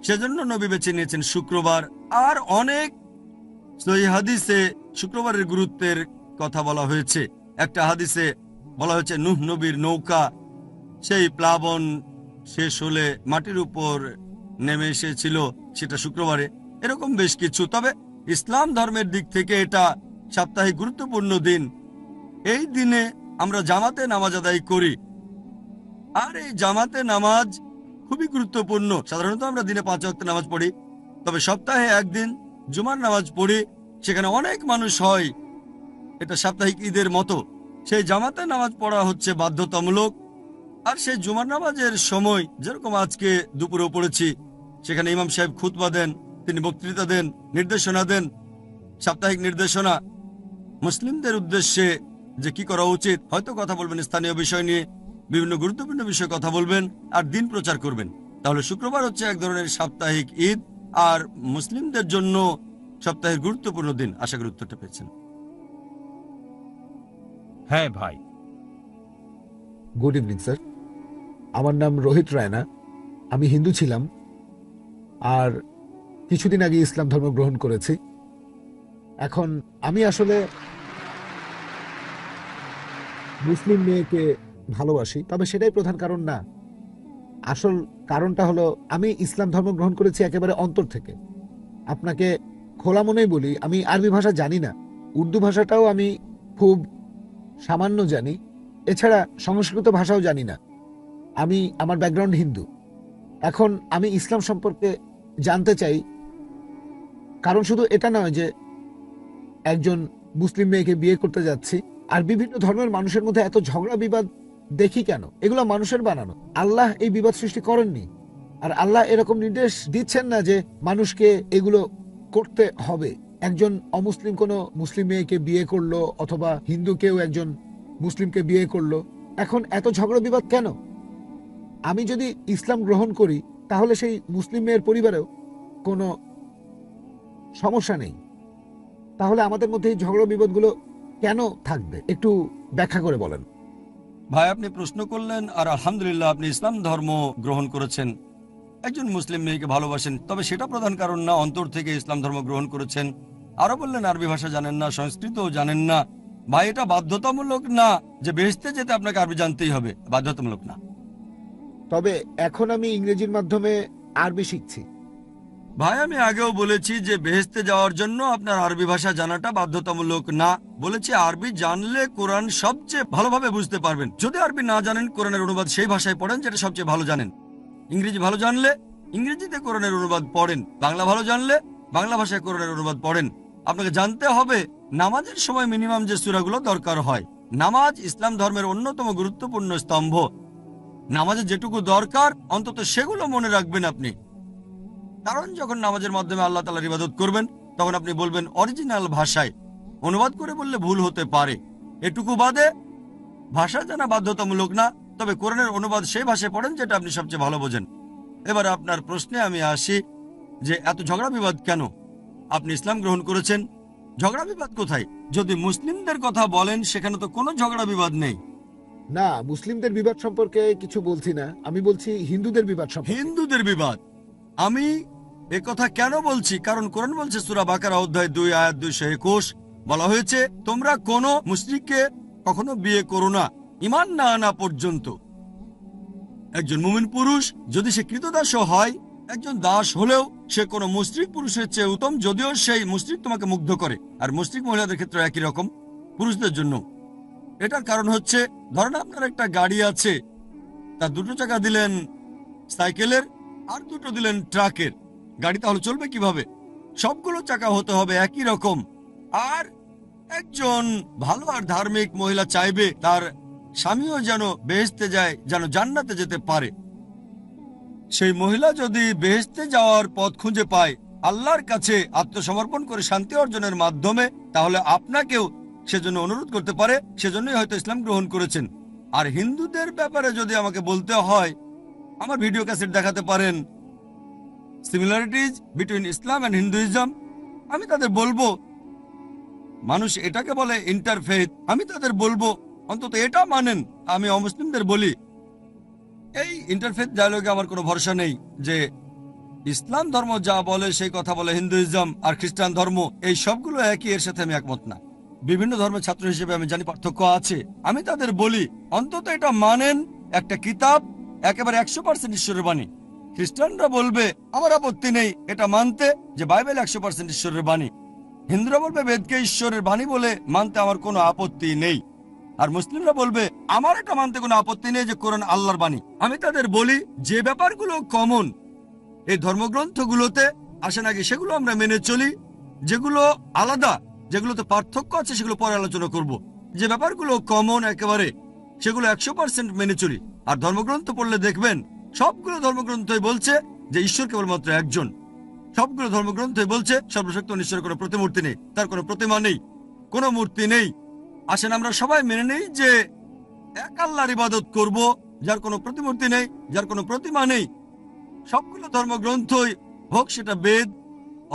সেজন্য নবী বেছে নিয়েছেন শুক্রবার। আর অনেক সহিহ হাদিসে শুক্রবারের গুরুত্বের কথা বলা হয়েছে। একটা হাদিসে বলা হয়েছে নূহ নবীর নৌকা সেই প্লাবন শেষ হলে মাটির উপর নেমে এসেছিল, সেটা শুক্রবারে। এরকম বেশ কিছু। তবে ইসলাম ধর্মের দিক থেকে এটা সাপ্তাহিক গুরুত্বপূর্ণ দিন। এই দিনে আমরা জামাতে নামাজ আদায় করি, আর এই জামাতে নামাজ খুবই গুরুত্বপূর্ণ। সাধারণত আমরা দিনে 5 ওয়াক্ত নামাজ পড়ি, তবে সপ্তাহে একদিন জুমার নামাজ পড়ি, সেখানে অনেক মানুষ হয়। এটা সাপ্তাহিক ঈদের মতো। সেই জামাতে নামাজ পড়া হচ্ছে বাধ্যতামূলক। আর সেই জুমার নামাজের সময় যেরকম আজকে দুপুরেও পড়েছি, সেখানে ইমাম সাহেব খুতবা দেন, তিনি বক্তৃতা দেন, নির্দেশনা দেন, সাপ্তাহিক নির্দেশনা মুসলিমদের উদ্দেশ্যে যে কি করা উচিত। হয়তো কথা বলবেন স্থানীয় বিষয় নিয়ে, বিভিন্ন গুরুত্বপূর্ণ বিষয়ে কথা বলবেন, আর দিন প্রচার করবেন। তাহলে শুক্রবার হচ্ছে এক ধরনের সাপ্তাহিক ঈদ, আর মুসলিমদের জন্য সপ্তাহের গুরুত্বপূর্ণ দিন। আশা করি উত্তরটা পেয়েছেন। হ্যাঁ ভাই। গুড ইভিনিং স্যার, আমার নাম রোহিত রায়না। আমি হিন্দু ছিলাম, আর কিছুদিন আগে ইসলাম ধর্ম গ্রহণ করেছি। এখন আমি আসলে মুসলিম মেয়েকে ভালোবাসি, তবে সেটাই প্রধান কারণ না। আসল কারণটা হলো আমি ইসলাম ধর্ম গ্রহণ করেছি একেবারে অন্তর থেকে। আপনাকে খোলা মনেই বলি, আমি আরবি ভাষা জানি না, উর্দু ভাষাটাও আমি খুব সামান্য জানি, এছাড়া সংস্কৃত ভাষাও জানি না। আমার ব্যাকগ্রাউন্ড হিন্দু। এখন আমি ইসলাম সম্পর্কে জানতে চাই, কারণ শুধু এটা নয় যে একজন মুসলিম মেয়েকে বিয়ে করতে যাচ্ছি। আর বিভিন্ন ধর্মের মানুষের মধ্যে এত ঝগড়া বিবাদ দেখি কেন? এগুলো মানুষের বানানো। আল্লাহ এই বিবাদ সৃষ্টি করেননি, আর আল্লাহ এরকম নির্দেশ দিচ্ছেন না যে মানুষকে এগুলো করতে হবে। একজন অমুসলিম কোনো মুসলিম মেয়েকে বিয়ে করলো, অথবা হিন্দু কেউ একজন মুসলিমকে বিয়ে করলো, এখন এত ঝগড়া বিবাদ কেন? আমি যদি ইসলাম গ্রহণ করি, তাহলে সেই মুসলিম মেয়ের পরিবারেও কোনো সমস্যা নেই। তাহলে আমাদের মধ্যে এই ঝগড়া বিবাদগুলো কেন থাকবে? একটু ব্যাখ্যা করে বলেন। ভাই, আপনি প্রশ্ন করলেন, আর আলহামদুলিল্লাহ আপনি ইসলাম ধর্ম গ্রহণ করেছেন, একজন মুসলিম মেয়েকে ভালোবাসেন, তবে সেটা প্রধান কারণ না। অন্তর থেকে ইসলাম ধর্ম গ্রহণ করেছেন। আরো বললেন আরবি ভাষা জানেন না, সংস্কৃতও জানেন না। ভাই, এটা বাধ্যতামূলক না যে বেহেশতে যেতে আপনাকে আরবি জানতেই হবে, বাধ্যতামূলক না। তবে এখন আমি ইংরেজির মাধ্যমে আরবি শিখছি। ভাই, আমি আগেও বলেছি যে বেহেশতে যাওয়ার জন্য আপনার আরবি ভাষা জানাটা বাধ্যতামূলক না। বলেছি আরবি জানলে কোরআন সবচেয়ে ভালোভাবে বুঝতে পারবেন। যদি আরবি না জানেন, কোরআনের অনুবাদ সেই ভাষায় পড়েন যেটা সবচেয়ে ভালো জানেন। ইংরেজি ভালো জানলে ইংরেজিতে কোরআনের অনুবাদ পড়েন, বাংলা ভালো জানলে বাংলা ভাষায় কোরআনের অনুবাদ পড়েন। আপনাকে জানতে হবে নামাজের সময় মিনিমাম যে সূরাগুলো দরকার হয়। নামাজ ইসলাম ধর্মের অন্যতম গুরুত্বপূর্ণ স্তম্ভ। নামাজে যেটুকু দরকার অন্তত সেগুলো মনে রাখবেন আপনি। কারণ যখন নামাজের মাধ্যমে আল্লাহ তাআলার ইবাদত করবেন, তখন আপনি বলবেন অরিজিনাল ভাষায়। অনুবাদ করে বললে ভুল হতে পারে। এটুকু বাদে ভাষা জানা বাধ্যতামূলক না, তবে কোরআনের অনুবাদ সেই ভাষায় পড়েন যেটা আপনি সবচেয়ে ভালো বোঝেন। এবার আপনার প্রশ্নে আমি আসি যে এত ঝগড়া বিবাদ কেন? আপনি ইসলাম গ্রহণ করেছেন, ঝগড়া বিবাদ কোথায়? যদি মুসলিমদের কথা বলেন, সেখানে তো কোনো ঝগড়া বিবাদ নেই। না, মুসলিমদের বিবাদ সম্পর্কে কিছু বলছি না, আমি বলছি হিন্দুদের বিবাদ সম্পর্কে। হিন্দুদের বিবাদ আমি কথা কেন বলছি? কারণ কোরআন বলছে সূরা বাকারা অধ্যায় 2 আয়াত 221, বলা হয়েছে তোমরা কোনো মুশরিককে কখনো বিয়ে করো না ঈমান না আনা পর্যন্ত। একজন মুমিন পুরুষ যদি সে কৃতদাসও হয়, একজন দাস হলেও সে কোনো মুশরিক পুরুষের চেয়ে উত্তম, যদিও সেই মুশরিক তোমাকে মুগ্ধ করে। আর মুশরিক মহিলাদের ক্ষেত্রে একই রকম, পুরুষদের জন্য। এটার কারণ হচ্ছে, ধরেন আপনার একটা গাড়ি আছে, তার 2টো চাকা দিলেন সাইকেলের, আর 2টো দিলেন ট্রাকের। গাড়ি তাহলে চলবে কিভাবে? সবগুলো চাকা হতে হবে একই রকম। আর একজন ভালো আর ধার্মিক মহিলা চাইবে তার স্বামীও যেন বেহেশতে যায়, যেন জান্নাতে যেতে পারে। সেই মহিলা যদি বেহেশতে যাওয়ার পথ খুঁজে পায় আল্লাহর কাছে আত্মসমর্পণ করে শান্তি অর্জনের মাধ্যমে, তাহলে আপনাকেও সেজন্য অনুরোধ করতে পারে। সেজন্যই হয়তো ইসলাম গ্রহণ করেছেন। আর হিন্দুদের ব্যাপারে যদি আমাকে বলতে হয়, আমার ভিডিও ক্যাসেট দেখাতে পারেন, similarities between Islam and Hinduism. আমি তাদের বলবো, মানুষ এটাকে বলে ইন্টারফেথ, আমি তাদের বলবো অন্তত এটা মানেন। আমি অমুসলিমদের বলি, এই ইন্টারফেথ ডায়ালগে আমার কোনো ভরসা নেই যে ইসলাম ধর্ম যা বলে সেই কথা বলে হিন্দুইজম, আর খ্রিস্টান ধর্ম এই সবগুলো একই, এর সাথে আমি একমত না। বিভিন্ন ধর্মের ছাত্র হিসেবে আমি জানি পার্থক্য আছে। আমি তাদের বলি অন্তত এটা মানেন, একটা কিতাব একেবারে 100% ঈশ্বরের বাণী। খ্রিস্টানরা বলবে আমার আপত্তি নেই এটা মানতে যে বাইবেল 100% ঈশ্বরের বাণী। হিন্দুরা বলবে বেদকে ঈশ্বরের বাণী বলে মানতে আমার কোনো আপত্তি নেই। আর মুসলিমরা বলবে আমার এটা মানতে কোনো আপত্তি নেই যে কোরআন আল্লাহর বাণী। আমি তাদের বলি যে ব্যাপারগুলো কমন এই ধর্মগ্রন্থগুলোতে আসেন আগে সেগুলো আমরা মেনে চলি, যেগুলো আলাদা, যেগুলোতে পার্থক্য আছে সেগুলো পরে আলোচনা করব। যে ব্যাপারগুলো কমন একেবারে সেগুলো 100% মেনে চলি। আর ধর্মগ্রন্থ পড়লে দেখবেন সবগুলো ধর্মগ্রন্থই বলছে যে ঈশ্বর কেবলমাত্র একজন। সবগুলো ধর্মগ্রন্থই বলছে সর্বশক্ত ঈশ্বরের কোনো প্রতিমূর্তি নেই, তার কোনো প্রতিমা নেই, কোনো মূর্তি নেই। আসেন আমরা সবাই মেনে নেই যে এক আল্লাহর ইবাদত করব, যার কোনো প্রতিমূর্তি নেই, যার কোনো প্রতিমা নেই। সবগুলো ধর্মগ্রন্থই হোক সেটা বেদ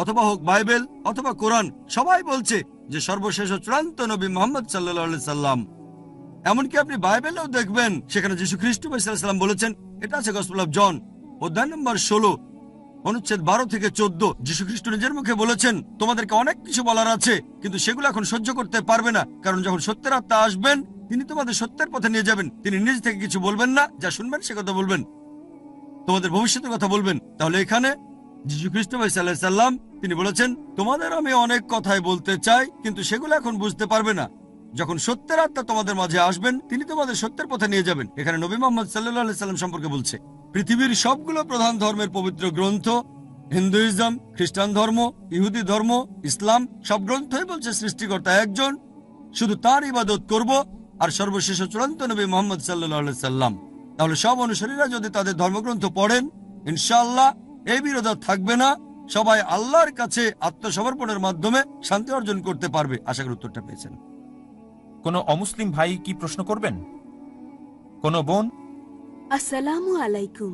অথবা হোক বাইবেল অথবা কোরআন, সবাই বলছে যে সর্বশেষ ও চূড়ান্ত নবী মুহাম্মদ সাল্লাল্লাহু আলাইহি সাল্লাম। এমনকি আপনি বাইবেলেও দেখবেন সেখানে যীশু খ্রিস্ট সাল্লাম বলেছেন, এটা আছে গসপেল অফ জন অধ্যায় নম্বর 16 অনুচ্ছেদ 12 থেকে 14। যীশু খ্রিস্ট নিজের মুখে বলেছেন তোমাদেরকে অনেক কিছু বলার আছে, কিন্তু সেগুলো এখন সহ্য করতে পারবে না, কারণ যখন সত্যের আত্মা আসবেন তিনি তোমাদের সত্যের পথে নিয়ে যাবেন। তিনি নিজ থেকে কিছু বলবেন না, যা শুনবেন সে কথা বলবেন, তোমাদের ভবিষ্যতের কথা বলবেন। তাহলে এখানে যীশু খ্রিস্ট সাল্লাম তিনি বলেছেন তোমাদের আমি অনেক কথাই বলতে চাই, কিন্তু সেগুলো এখন বুঝতে পারবে না। যখন সত্যের আত্মা তোমাদের মাঝে আসবেন তিনি তোমাদের সত্যের পথে নিয়ে যাবেন। এখানে নবী মুহাম্মদ সাল্লাল্লাহু আলাইহি সাল্লাম সম্পর্কে বলছে। পৃথিবীর সবগুলো প্রধান ধর্মের পবিত্র গ্রন্থ, হিন্দুইজম, খ্রিস্টান ধর্ম, ইহুদি ধর্ম, ইসলাম, সব গ্রন্থই বলছে সৃষ্টিকর্তা একজন, শুধু তার ইবাদত করব, আর সর্বশেষ চূড়ান্ত নবী মুহাম্মদ সাল্লাল্লাহু আলাইহি সাল্লাম। তাহলে সব অনুসারীরা যদি তাদের ধর্মগ্রন্থ পড়েন ইনশাআল্লাহ এই বিরোধ থাকবে না, সবাই আল্লাহর কাছে আত্মসমর্পণের মাধ্যমে শান্তি অর্জন করতে পারবে। আশা করি উত্তরটা পেয়েছেন। কোনো অমুসলিম ভাই কি প্রশ্ন করবেন? কোনো বোন? আসসালামু আলাইকুম।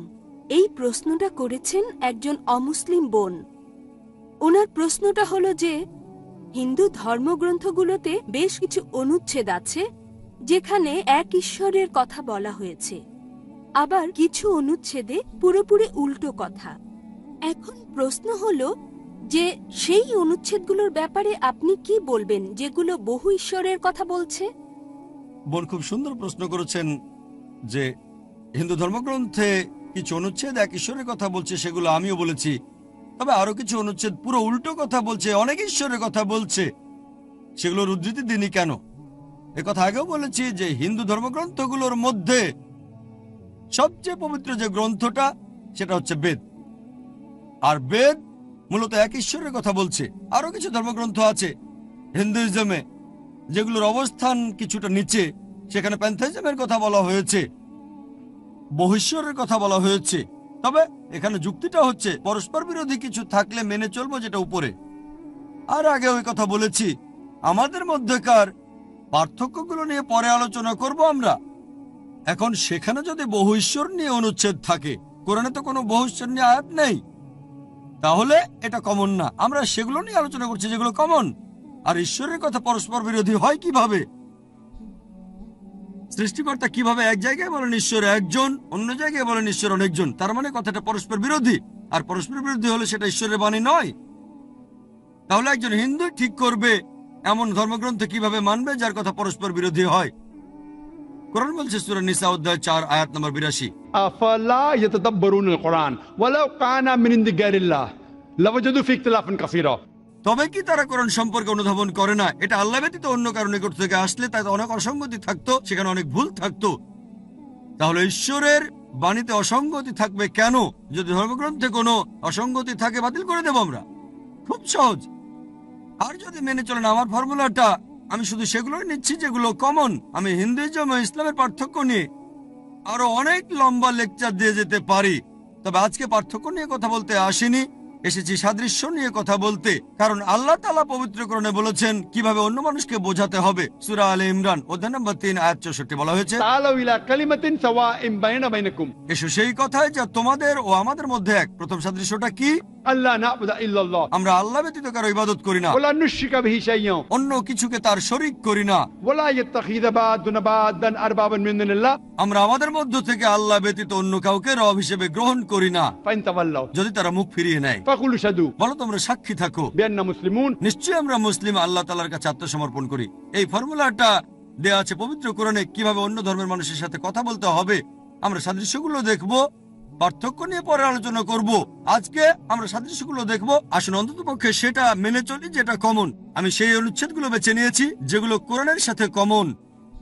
এই প্রশ্নটা করেছেন একজন অমুসলিম বোন। ওনার প্রশ্নটা হলো যে হিন্দু ধর্মগ্রন্থগুলোতে বেশ কিছু অনুচ্ছেদ আছে যেখানে এক ঈশ্বরের কথা বলা হয়েছে, আবার কিছু অনুচ্ছেদে পুরোপুরি উল্টো কথা। এখন প্রশ্ন হলো যে সেই অনুচ্ছেদগুলোর ব্যাপারে আপনি কি বলবেন যেগুলো বহু ঈশ্বরের কথা বলছে? বোন খুব সুন্দর প্রশ্ন করেছেন যে হিন্দু ধর্মগ্রন্থে কিছু অনুচ্ছেদ এক ঈশ্বরের কথা বলছে, সেগুলো আমিও বলেছি। তবে আরো কিছু অনুচ্ছেদ পুরো উল্টো কথা বলছে, অনেক ঈশ্বরের কথা বলছে। সেগুলোর উদ্ধৃতি দিনই কেন? কথা আগেও বলেছি যে হিন্দু ধর্মগ্রন্থগুলোর মধ্যে সবচেয়ে পবিত্র যে গ্রন্থটা সেটা হচ্ছে বেদ। আর বেদ মূলত এক ঈশ্বরের কথা বলছে। আরো কিছু ধর্মগ্রন্থ আছে হিন্দুইজমে যেগুলোর অবস্থান কিছুটা নিচে, সেখানে প্যান্থাইজমের কথা বলা হয়েছে, বহিশ্বরের কথা বলা হয়েছে। তবে এখানে যুক্তিটা হচ্ছে পরস্পর বিরোধী কিছু থাকলে মেনে চলবো যেটা উপরে। আর আগে ওই কথা বলেছি আমাদের মধ্যেকার পার্থক্যগুলো নিয়ে পরে আলোচনা করব আমরা। এখন সেখানে যদি বহু ঈশ্বর নিয়ে অনুচ্ছেদ থাকে, কোরআনে তো কোনো বহু ঈশ্বর নিয়ে আয়াত নেই, তাহলে এটা কমন না। আমরা সেগুলো নিয়ে আলোচনা করছি যেগুলো কমন। আর ঈশ্বরের কথা পরস্পর বিরোধী হয় কিভাবে? সৃষ্টিকর্তা কিভাবে এক জায়গায় বলেন ঈশ্বর একজন, অন্য জায়গায় বলেন ঈশ্বর অনেকজন? তার মানে কথাটা পরস্পর বিরোধী। আর পরস্পর বিরোধী হলে সেটা ঈশ্বরের বাণী নয়। তাহলে একজন হিন্দু ঠিক করবে এমন ধর্মগ্রন্থ কিভাবে মানবে যার কথা পরস্পর বিরোধী হয়? কোরআন বলছে সূরা নিসা অধ্যায় 4 আয়াত নম্বর 82, अफला यतदब्बरून कुरान वलो काना मिन इंद गैरिल्लाह लवजदू फी इख्तिलाफन कसीरा। তবে কি তারা কোরআন সম্পর্কে অনুধাবন করে না? এটা আল্লাহ ব্যতীত অন্য কারণে নিকট থেকে আসলে তাতে অনেক অসঙ্গতি থাকতো, সেখানে অনেক ভুল থাকতো। তাহলে ঈশ্বরের বাণীতে অসঙ্গতি থাকবে কেন? যদি ধর্মগ্রন্থে কোনো অসঙ্গতি থাকে বাতিল করে দেব আমরা। খুব সহজ। আর যদি মেনে চলেন আমার ফর্মুলাটা, আমি শুধু সেগুলোই নিচ্ছি যেগুলো কমন। আমি হিন্দুইজম ও ইসলামের পার্থক্য নিয়ে আরো অনেক লম্বা লেকচার দিয়ে যেতে পারি, তবে আজকে পার্থক্য নিয়ে কথা বলতে আসিনি। এসেছি সাদৃশ্য নিয়ে কথা বলতে, কারণ আল্লাহ তাআলা পবিত্রকরণে বলেছেন কিভাবে অন্য মানুষকে বোঝাতে হবে। সূরা আলে ইমরান অধ্যায় নম্বর 3 আয়াত 64 বলা হয়েছে, تعالوا إلى كلمة سواء بيننا وبينكم এসো সেই কথায় যা তোমাদের ও আমাদের মধ্যে এক। প্রথম সাদৃশ্যটা কি? ألا نعبد إلا الله আমরা আল্লাহ ব্যতীত কারো ইবাদত করি না, ولا نشرك به شيئا অন্য কিছুকে তার শরীক করি না। ولا يتخذ بعضنا بعضا أربابا من دون الله আমরা আমাদের মধ্য থেকে আল্লাহ ব্যতীত অন্য কাউকে রব হিসেবে গ্রহণ করি না। فإن تولوا যদি তারা মুখ ফিরিয়ে নেয়, فقولوا اشهدوا বলো তোমরা সাক্ষী থাকো بأننا مسلمون। নিশ্চয়ই আমরা মুসলিম, আল্লাহ তাআলার কাছে আত্মসমর্পণ করি। এই ফর্মুলাটা দেয়া আছে পবিত্র কোরআনে কিভাবে অন্য ধর্মের মানুষের সাথে কথা বলতে হবে। আমরা সাদৃশ্যগুলো দেখব, পার্থক্য নিয়ে পরে আলোচনা করব। আজকে আমরা সাদৃশ্যগুলো দেখব। আসুন অন্ততপক্ষে সেটা মেনে চলি যেটা কমন। আমি সেই অনুচ্ছেদগুলো বেছে নিয়েছি যেগুলো কোরআনের সাথে কমন।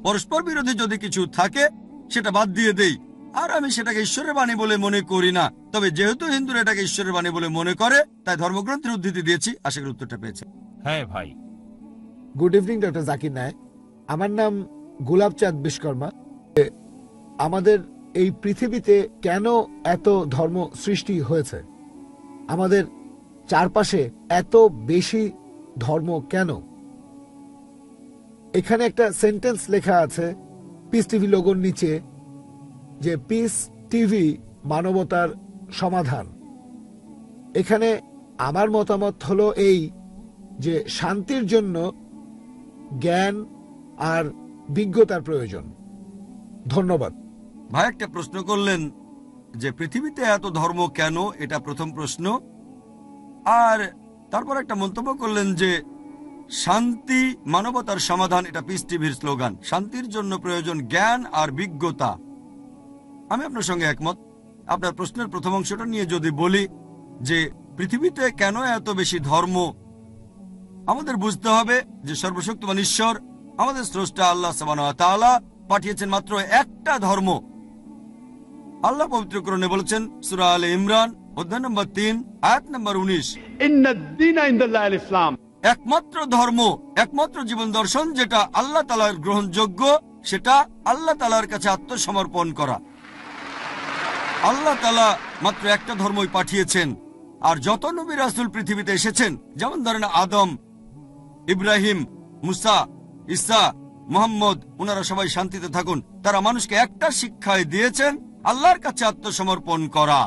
পরস্পর বিরোধী যদি কিছু থাকে সেটা বাদ দিয়ে দেই। আর আমি সেটাকে ঈশ্বরের বাণী বলে মনে করি না। তবে যেহেতু হিন্দুরা এটাকে ঈশ্বরের বাণী বলে মনে করে, তাই ধর্মগ্রন্থের উদ্ধৃতি দিয়েছি। আশা করি উত্তরটা পেয়েছে। হ্যাঁ ভাই। Good evening doctor Zakir Naik. আমার নাম গোলাপচাঁদ বিশ্বকর্মা। আমাদের এই পৃথিবীতে কেন এত ধর্ম সৃষ্টি হয়েছে? আমাদের চারপাশে এত বেশি ধর্ম কেন? এখানে একটা সেন্টেন্স লেখা আছে পিস টিভি লোগোর নিচে, যে পিস টিভি মানবতার সমাধান। এখানে আমার মতামত হলো এই যে শান্তির জন্য জ্ঞান আর বিজ্ঞতার প্রয়োজন। ধন্যবাদ। ভাই একটা প্রশ্ন করলেন যে পৃথিবীতে এত ধর্ম কেন, এটা প্রথম প্রশ্ন। আর তারপর একটা মন্তব্য করলেন যে শান্তি মানবতার সমাধান, এটা পিস টিভির স্লোগান। শান্তির জন্য প্রয়োজন জ্ঞান আর বিজ্ঞতা। আমি আপনার সঙ্গে একমত। আপনার প্রশ্নের প্রথম অংশটা নিয়ে যদি বলি যে পৃথিবীতে কেন এত বেশি ধর্ম, আমাদের বুঝতে হবে যে সর্বশক্তিমান ঈশ্বর আমাদের স্রষ্টা আল্লাহ সুবহানাহু ওয়া তাআলা পাঠিয়েছেন মাত্র একটা ধর্ম। আল্লাহ পবিত্র কোরআনে বলেছেন সূরা আলে ইমরান অধ্যায় নম্বর 3 আয়াত নম্বর 19, إن الدين عند الله الإسلام। একমাত্র ধর্ম, একমাত্র জীবন দর্শন যেটা আল্লাহ তাআলার গ্রহণযোগ্য, সেটা আল্লাহ তাআলার কাছে আত্মসমর্পণ করা। আল্লাহ তাআলা মাত্র একটা ধর্মই পাঠিয়েছেন। আর যত নবী রাসূল পৃথিবীতে এসেছেন, যেমন ধরেন আদম, ইব্রাহিম, মুসা, ঈসা, মুহাম্মদ, ওনারা সবাই শান্তিতে থাকুন। তারা মানুষকে একটা শিক্ষাই দিয়েছেন, আল্লাহর কাছে আত্মসমর্পণ করা।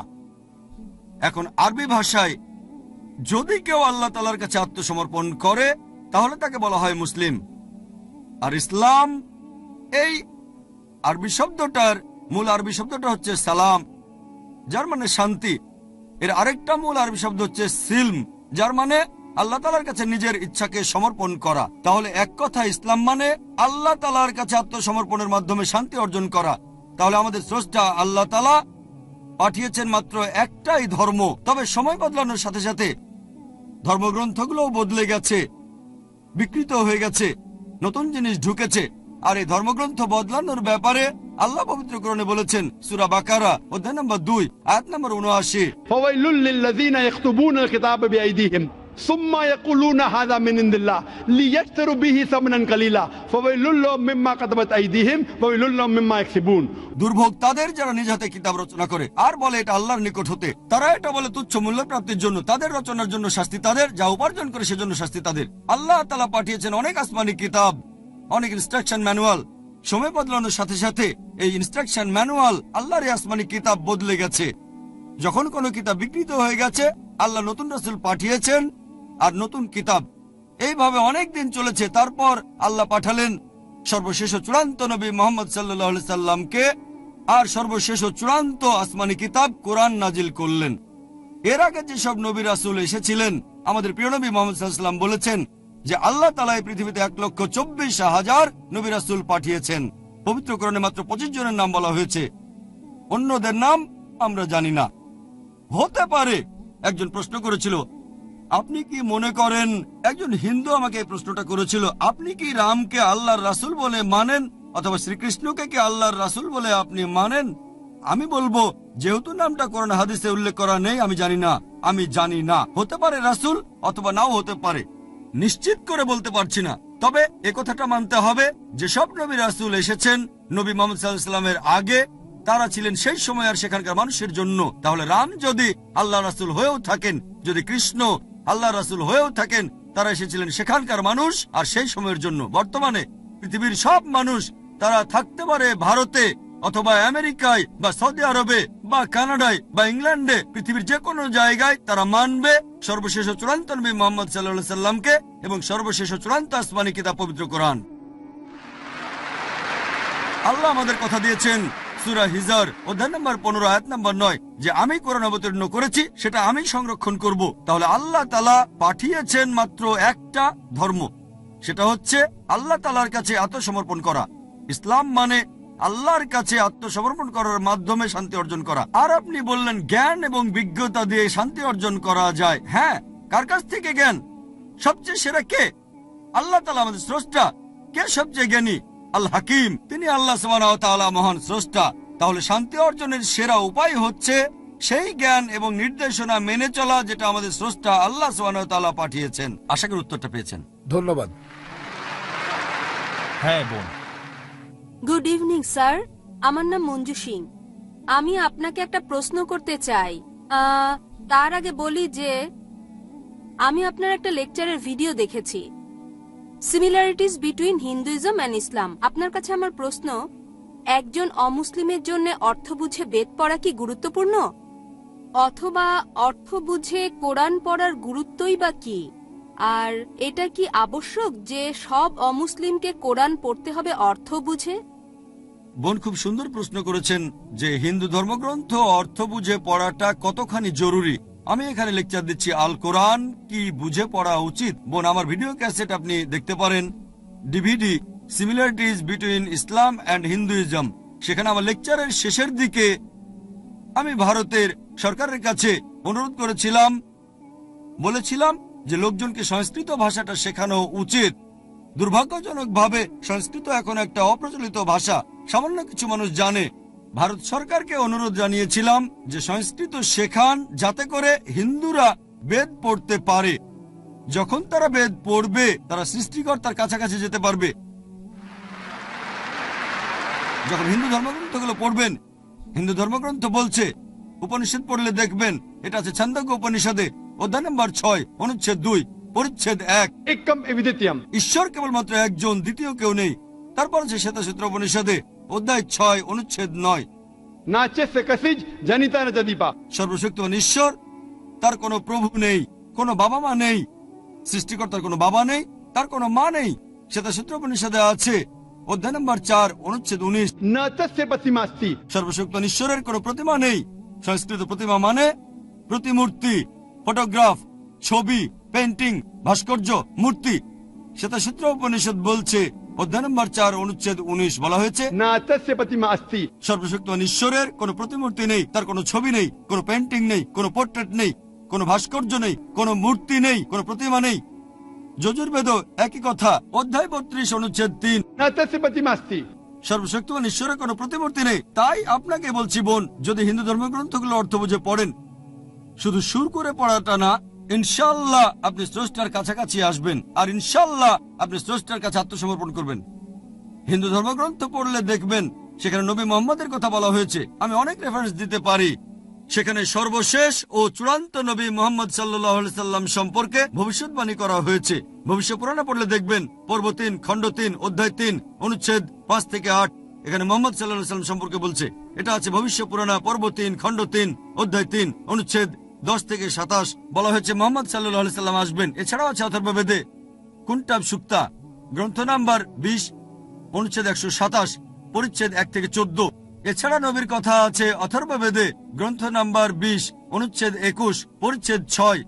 এখন আরবি ভাষায় যদি কেউ আল্লাহ তাআলার কাছে আত্মসমর্পণ করে তাহলে তাকে বলা হয় মুসলিম। আর ইসলাম, এই আরবি শব্দটার মূল আরবি শব্দটা হচ্ছে সালাম, যার মানে শান্তি। এর আরেকটা মূল আরবি শব্দ হচ্ছে সিলম, যার মানে আল্লাহ তাআলার কাছে নিজের ইচ্ছাকে সমর্পণ করা। তাহলে এক কথা ইসলাম মানে আল্লাহ তাআলার কাছে আত্মসমর্পণের মাধ্যমে শান্তি অর্জন করা। তাহলে আমাদের স্রষ্টা আল্লাহ তাআলা পাঠিয়েছেন মাত্র একটাই ধর্ম। তবে সময় বদলানোর সাথে সাথে ধর্মগ্রন্থগুলোও বদলে গেছে, বিকৃত হয়ে গেছে, নতুন জিনিস ঢুকেছে। আর এই ধর্মগ্রন্থ বদলানোর ব্যাপারে আল্লাহ পবিত্র কোরআনে বলেছেন সূরা বাকারা অধ্যায় নম্বর 2 আয়াত নম্বর 79, فويل للذين يكتبون الكتاب بأيديهم ثم يقولون هذا من عند الله ليشتروا به ثمنا قليلا فويل لهم مما كتبت أيديهم وويل لهم مما يكسبون। দুর্ভোগ তাদের যারা নিজ হাতে কিতাব রচনা করে আর বলে এটা আল্লাহর নিকট হতে। তারা এটা বলে তুচ্ছ মূল্য প্রাপ্তির জন্য। তাদের রচনার জন্য শাস্তি তাদের, যা উপার্জন করে সেজন্য শাস্তি তাদের। আল্লাহ তাআলা পাঠিয়েছেন অনেক আসমানি কিতাব, অনেক ইনস্ট্রাকশন ম্যানুয়াল। সময় বদলানোর সাথে সাথে এই ইনস্ট্রাকশন ম্যানুয়াল, আল্লাহর এই আসমানি কিতাব বদলে গেছে। যখন কোনো কিতাব বিকৃত হয়ে গেছে, আল্লাহ নতুন রাসূল পাঠিয়েছেন আর নতুন কিতাব। এইভাবে অনেক দিন চলেছে। তারপর আল্লাহ পাঠালেন সর্বশেষ ও চূড়ান্ত নবী মুহাম্মদ সাল্লাল্লাহু আলাইহি সাল্লামকে, আর সর্বশেষ ও চূড়ান্ত আসমানি কিতাব কোরআন নাজিল করলেন। এর আগে যেসব নবী রাসূল এসেছিলেন, আমাদের প্রিয় নবী মুহাম্মদ সাল্লাল্লাহু আলাইহি সাল্লাম বলেছেন যে আল্লাহ তাআলা এই পৃথিবীতে 1,24,000 নবী রাসূল পাঠিয়েছেন। পবিত্র কোরআনে মাত্র 25 জনের নাম বলা হয়েছে, অন্যদের নাম আমরা জানি না। হতে পারে একজন প্রশ্ন করেছিল, আপনি কি মনে করেন, একজন হিন্দু আমাকে এই প্রশ্নটা করেছিল, আপনি কি রামকে আল্লাহর রাসূল বলে মানেন, অথবা শ্রীকৃষ্ণকে কি আল্লাহর রাসূল বলে আপনি মানেন? আমি বলবো, যেহেতু নামটা কোরআন হাদিসে উল্লেখ করা নেই, আমি জানি না। হতে পারে রাসূল, অথবা নাও হতে পারে, নিশ্চিত করে বলতে পারছি না। তবে একথাটা মানতে হবে, যেসব নবী রাসূল এসেছেন নবী মুহাম্মদ সাল্লাল্লাহু আলাইহি ওয়াসাল্লামের আগে, তারা ছিলেন সেই সময় আর সেখানকার মানুষের জন্য। তাহলে রাম যদি আল্লাহ রাসূল হয়েও থাকেন, যদি কৃষ্ণ আল্লাহ রাসূল হয়েও থাকেন, তারা এসেছিলেন সেখানকার মানুষ আর সেই সময়ের জন্য। বর্তমানে পৃথিবীর সব মানুষ তারা থাকতে পারে ভারতে অথবা আমেরিকায় বা সৌদি আরবে বা কানাডায় বা ইংল্যান্ডে, পৃথিবীর যে কোনো জায়গায় তারা মানবে সর্বশেষ ও চূড়ান্ত নবী মুহাম্মদ সাল্লাল্লাহু আলাইহি সাল্লামকে এবং সর্বশেষ ও চূড়ান্ত আসমানী কিতাব পবিত্র কোরআন। আল্লাহ আমাদের কথা দিয়েছেন সূরা হিজর অধ্যায় নম্বর 15 আয়াত নম্বর 9 যে আমি কোরআন অবতীর্ণ করেছি, সেটা আমি সংরক্ষণ করব। তাহলে আল্লাহ তাআলা পাঠিয়েছেন মাত্র একটা ধর্ম, সেটা হচ্ছে আল্লাহ তাআলার কাছে আত্মসমর্পণ করা। ইসলাম মানে আল্লাহর কাছে আত্মসমর্পণ করার মাধ্যমে শান্তি অর্জন করা। আর আপনি বললেন জ্ঞান এবং বিজ্ঞতা দিয়ে শান্তি অর্জন করা যায়। হ্যাঁ, কার কাছ থেকে জ্ঞান? সবচেয়ে সেরা কে? আল্লাহ তাআলা আমাদের স্রষ্টা। কে সবচেয়ে জ্ঞানী? আল হাকিম, তিনি আল্লাহ সুবহানাহু ওয়া তাআলা মহান স্রষ্টা। তাহলে শান্তি অর্জনের সেরা উপায় হচ্ছে সেই জ্ঞান এবং নির্দেশনা মেনে চলা যেটা আমাদের স্রষ্টা আল্লাহ সুবহানাহু ওয়া তাআলা পাঠিয়েছেন। আশা করি উত্তরটা পেয়েছেন। ধন্যবাদ। হ্যাঁ বোন। গুড ইভিনিং স্যার, আমার নাম মঞ্জু সিং। আমি আপনাকে একটা প্রশ্ন করতে চাই। তার আগে বলি যে আমি আপনার একটা লেকচারের ভিডিও দেখেছি, সিমিলারিটিজ বিটুইন হিন্দুইজম এন্ড ইসলাম। আপনার কাছে আমার প্রশ্ন, একজন অমুসলিমের জন্য অর্থ বুঝে বেদ পড়া কি গুরুত্বপূর্ণ, অথবা অর্থ বুঝে কোরআন পড়ার গুরুত্বই বা কি? আর এটা কি আবশ্যক যে সব অমুসলিমকে কোরআন পড়তে হবে অর্থ বুঝে? বোন খুব সুন্দর প্রশ্ন করেছেন যে হিন্দু ধর্মগ্রন্থ অর্থ বুঝে পড়াটা কতখানি জরুরি। আমি এখানে লেকচার দিচ্ছি আল কোরআন কি বুঝে পড়া উচিত। বোন, আমার ভিডিও ক্যাসেট আপনি দেখতে পারেন, DVD similarities between Islam and Hinduism. সেখানে আমার লেকচারের শেষের দিকে আমি ভারতের সরকারের কাছে অনুরোধ করেছিলাম, বলেছিলাম যে লোকজনকে সংস্কৃত ভাষাটা শেখানো উচিত। দুর্ভাগ্যজনকভাবে সংস্কৃত এখন একটা অপ্রচলিত ভাষা, সামান্য কিছু মানুষ জানে। ভারত সরকারকে অনুরোধ জানিয়েছিলাম যে সংস্কৃত শেখান যাতে করে হিন্দুরা বেদ পড়তে পারে। যখন তারা বেদ পড়বে তারা সৃষ্টিকর্তার কাছাকাছি যেতে পারবে। যখন হিন্দু ধর্মগ্রন্থগুলো পড়বেন, হিন্দু ধর্মগ্রন্থ বলছে, উপনিষদ পড়লে দেখবেন, এটা আছে ছান্দোগ্য উপনিষদে অধ্যায় নম্বর 6 অনুচ্ছেদ 2 পরিচ্ছেদ 1, एकम एविदित्यम। ঈশ্বর কেবলমাত্র একজন, দ্বিতীয় কেউ নেই। তারপর আছে শ্বেতাসূত্র উপনিষদে অধ্যায় 6 অনুচ্ছেদ 9 नाचे से कसिज जनिता न जदीपा। সর্বশক্তিমান ঈশ্বর, তার কোনো প্রভু নেই, কোনো বাবা মা নেই। সৃষ্টিকর্তার কোনো বাবা নেই, তার কোনো মা নেই। শ্বেতাসূত্র উপনিষদে আছে অধ্যায় নম্বর 4 অনুচ্ছেদ 19 न तस्य प्रतिमास्ति। সর্বশক্তিমান ঈশ্বরের কোনো প্রতিমা নেই। সংস্কৃত প্রতিমা মানে প্রতিমূর্তি, ফটোগ্রাফ, ছবি, পেন্টিং, ভাস্কর্য, মূর্তি। শ্বেতাসূত্র উপনিষদ বলছে অধ্যায় নম্বর 4 অনুচ্ছেদ 19 বলা হয়েছে न तस्य प्रतिमास्ति। সর্বশক্তিমান ঈশ্বরের কোনো প্রতিমূর্তি নেই, তার কোনো ছবি নেই, কোনো পেন্টিং নেই, কোনো পোর্ট্রেট নেই, কোনো ভাস্কর্য নেই, কোনো মূর্তি নেই, কোনো প্রতিমা নেই। যজুর্বেদ একই কথা, অধ্যায় 32 অনুচ্ছেদ 3 न तस्य प्रतिमास्ति। সর্বশক্তিমান ঈশ্বরের কোনো প্রতিমূর্তি নেই। তাই আপনাকে বলছি বোন, যদি হিন্দু ধর্মগ্রন্থগুলো অর্থ বুঝে পড়েন, শুধু সুর করে পড়াটা না, ইনশাআল্লাহ আপনি স্রষ্টার কাছাকাছি আসবেন, আর ইনশাআল্লাহ আপনি স্রষ্টার কাছে আত্মসমর্পণ করবেন। হিন্দু ধর্মগ্রন্থ পড়লে দেখবেন সেখানে নবী মুহাম্মদের কথা বলা হয়েছে। আমি অনেক রেফারেন্স দিতে পারি। সেখানে সর্বশেষ ও চূড়ান্ত নবী মুহাম্মদ সাল্লাল্লাহু আলাইহি সাল্লাম সম্পর্কে ভবিষ্যৎবাণী করা হয়েছে। ভবিষ্য পুরাণে পড়লে দেখবেন পর্ব 3 খণ্ড 3 অধ্যায় 3 অনুচ্ছেদ 5 থেকে 8 এখানে মুহাম্মদ সাল্লাল্লাহু আলাইহি সাল্লাম সম্পর্কে বলছে। এটা আছে ভবিষ্য পুরাণ পর্ব 3 খণ্ড 3 অধ্যায় 3 অনুচ্ছেদ 10 থেকে 27 বলা হয়েছে মুহাম্মদ সাল্লাল্লাহু আলাইহি সাল্লাম আসবেন। এছাড়াও আছে অথর্ববেদে কুনটাব সুক্তা গ্রন্থ নাম্বার 20 অনুচ্ছেদ 127 পরিচ্ছেদ 1 থেকে 14। এছাড়া নবীর কথা আছে অথর্ববেদে গ্রন্থ নাম্বার 20 অনুচ্ছেদ 21 পরিচ্ছেদ 6।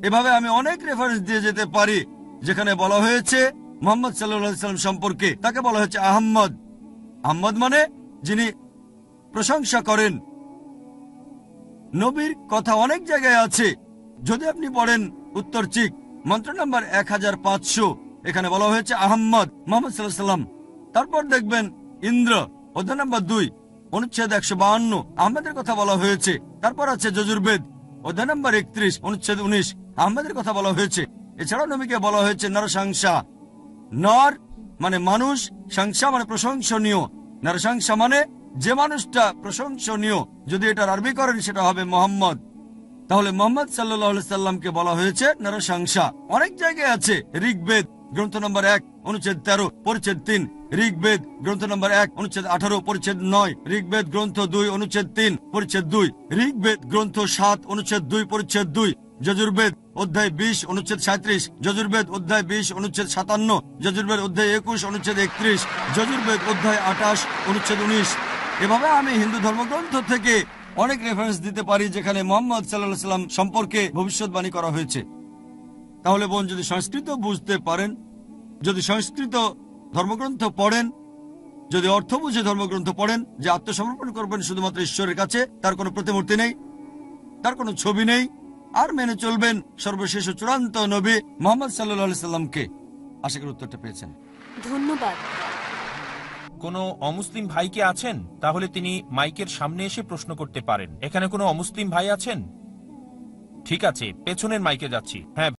এভাবে আমি অনেক রেফারেন্স দিয়ে যেতে পারি যেখানে বলা হয়েছে মুহাম্মদ সাল্লাল্লাহু আলাইহি সাল্লাম সম্পর্কে। তাকে বলা হয়েছে আহমদ। আহমদ মানে যিনি প্রশংসা করেন। নবীর কথা অনেক জায়গায় আছে। যদি আপনি পড়েন উত্তর চিক মন্ত্র নাম্বার 1500 এখানে বলা হয়েছে আহম্মদ মুহাম্মদ সাল্লাল্লাহু আলাইহি সাল্লাম। তারপর দেখবেন ইন্দ্র অধ্যায় নাম্বার 2 অনুচ্ছেদ 152 আহমেদের কথা বলা হয়েছে। তারপর আছে যজুর্বেদ অধ্যায় নাম্বার 31 অনুচ্ছেদ 19 আহমেদের কথা বলা হয়েছে। এছাড়াও নবীকে বলা হয়েছে নরসংসা। নর মানে মানুষ, সংসা মানে প্রশংসনীয়। নরসংসা মানে যে মানুষটা প্রশংসনীয়। যদি এটার আরবি করেন সেটা হবে মোহাম্মদ। তাহলে মোহাম্মদ সাল্লাল্লাহু সাল্লামকে বলা হয়েছে নরসংসা। অনেক জায়গায় আছে। ঋগ্বেদ গ্রন্থ নম্বর 1 অনুচ্ছেদ 13 পরিচ্ছেদ 3, ঋগ্বেদ গ্রন্থ নম্বর 1 অনুচ্ছেদ 18 পরিচ্ছেদ 9, ঋগ্বেদ গ্রন্থ 2 অনুচ্ছেদ 3 পরিচ্ছেদ 2, ঋগ্বেদ গ্রন্থ 7 অনুচ্ছেদ 2 পরিচ্ছেদ 2, যজুর্বেদ অধ্যায় 20 অনুচ্ছেদ 37, যজুর্বেদ অধ্যায় 20 অনুচ্ছেদ 57, যজুর্বেদ অধ্যায় 21 অনুচ্ছেদ 31, যজুর্বেদ অধ্যায় 28 অনুচ্ছেদ 19। এভাবে আমি হিন্দু ধর্মগ্রন্থ থেকে অনেক রেফারেন্স দিতে পারি যেখানে মোহাম্মদ সাল্লাল্লাহু আলাইহি সাল্লাম সম্পর্কে ভবিষ্যৎবাণী করা হয়েছে। তাহলে বোন, যদি সংস্কৃত বুঝতে পারেন, যদি সংস্কৃত ধর্মগ্রন্থ পড়েন, যদি অর্থ বুঝে ধর্মগ্রন্থ পড়েন, যে আত্মসমর্পণ করবেন শুধুমাত্র ঈশ্বরের কাছে, তার কোনো প্রতিমূর্তি নেই, তার কোনো ছবি নেই, আর মেনে চলবেন সর্বশেষ ও চূড়ান্ত নবী মোহাম্মদ সাল্লাল্লাহু আলাইহি সাল্লামকে। আশা করি উত্তরটা পেয়েছেন। ধন্যবাদ। কোনো অমুসলিম ভাই কি আছেন? তাহলে তিনি মাইকের সামনে এসে প্রশ্ন করতে পারেন। এখানে কোনো অমুসলিম ভাই আছেন? ঠিক আছে, পেছনের মাইকে যাচ্ছি। হ্যাঁ।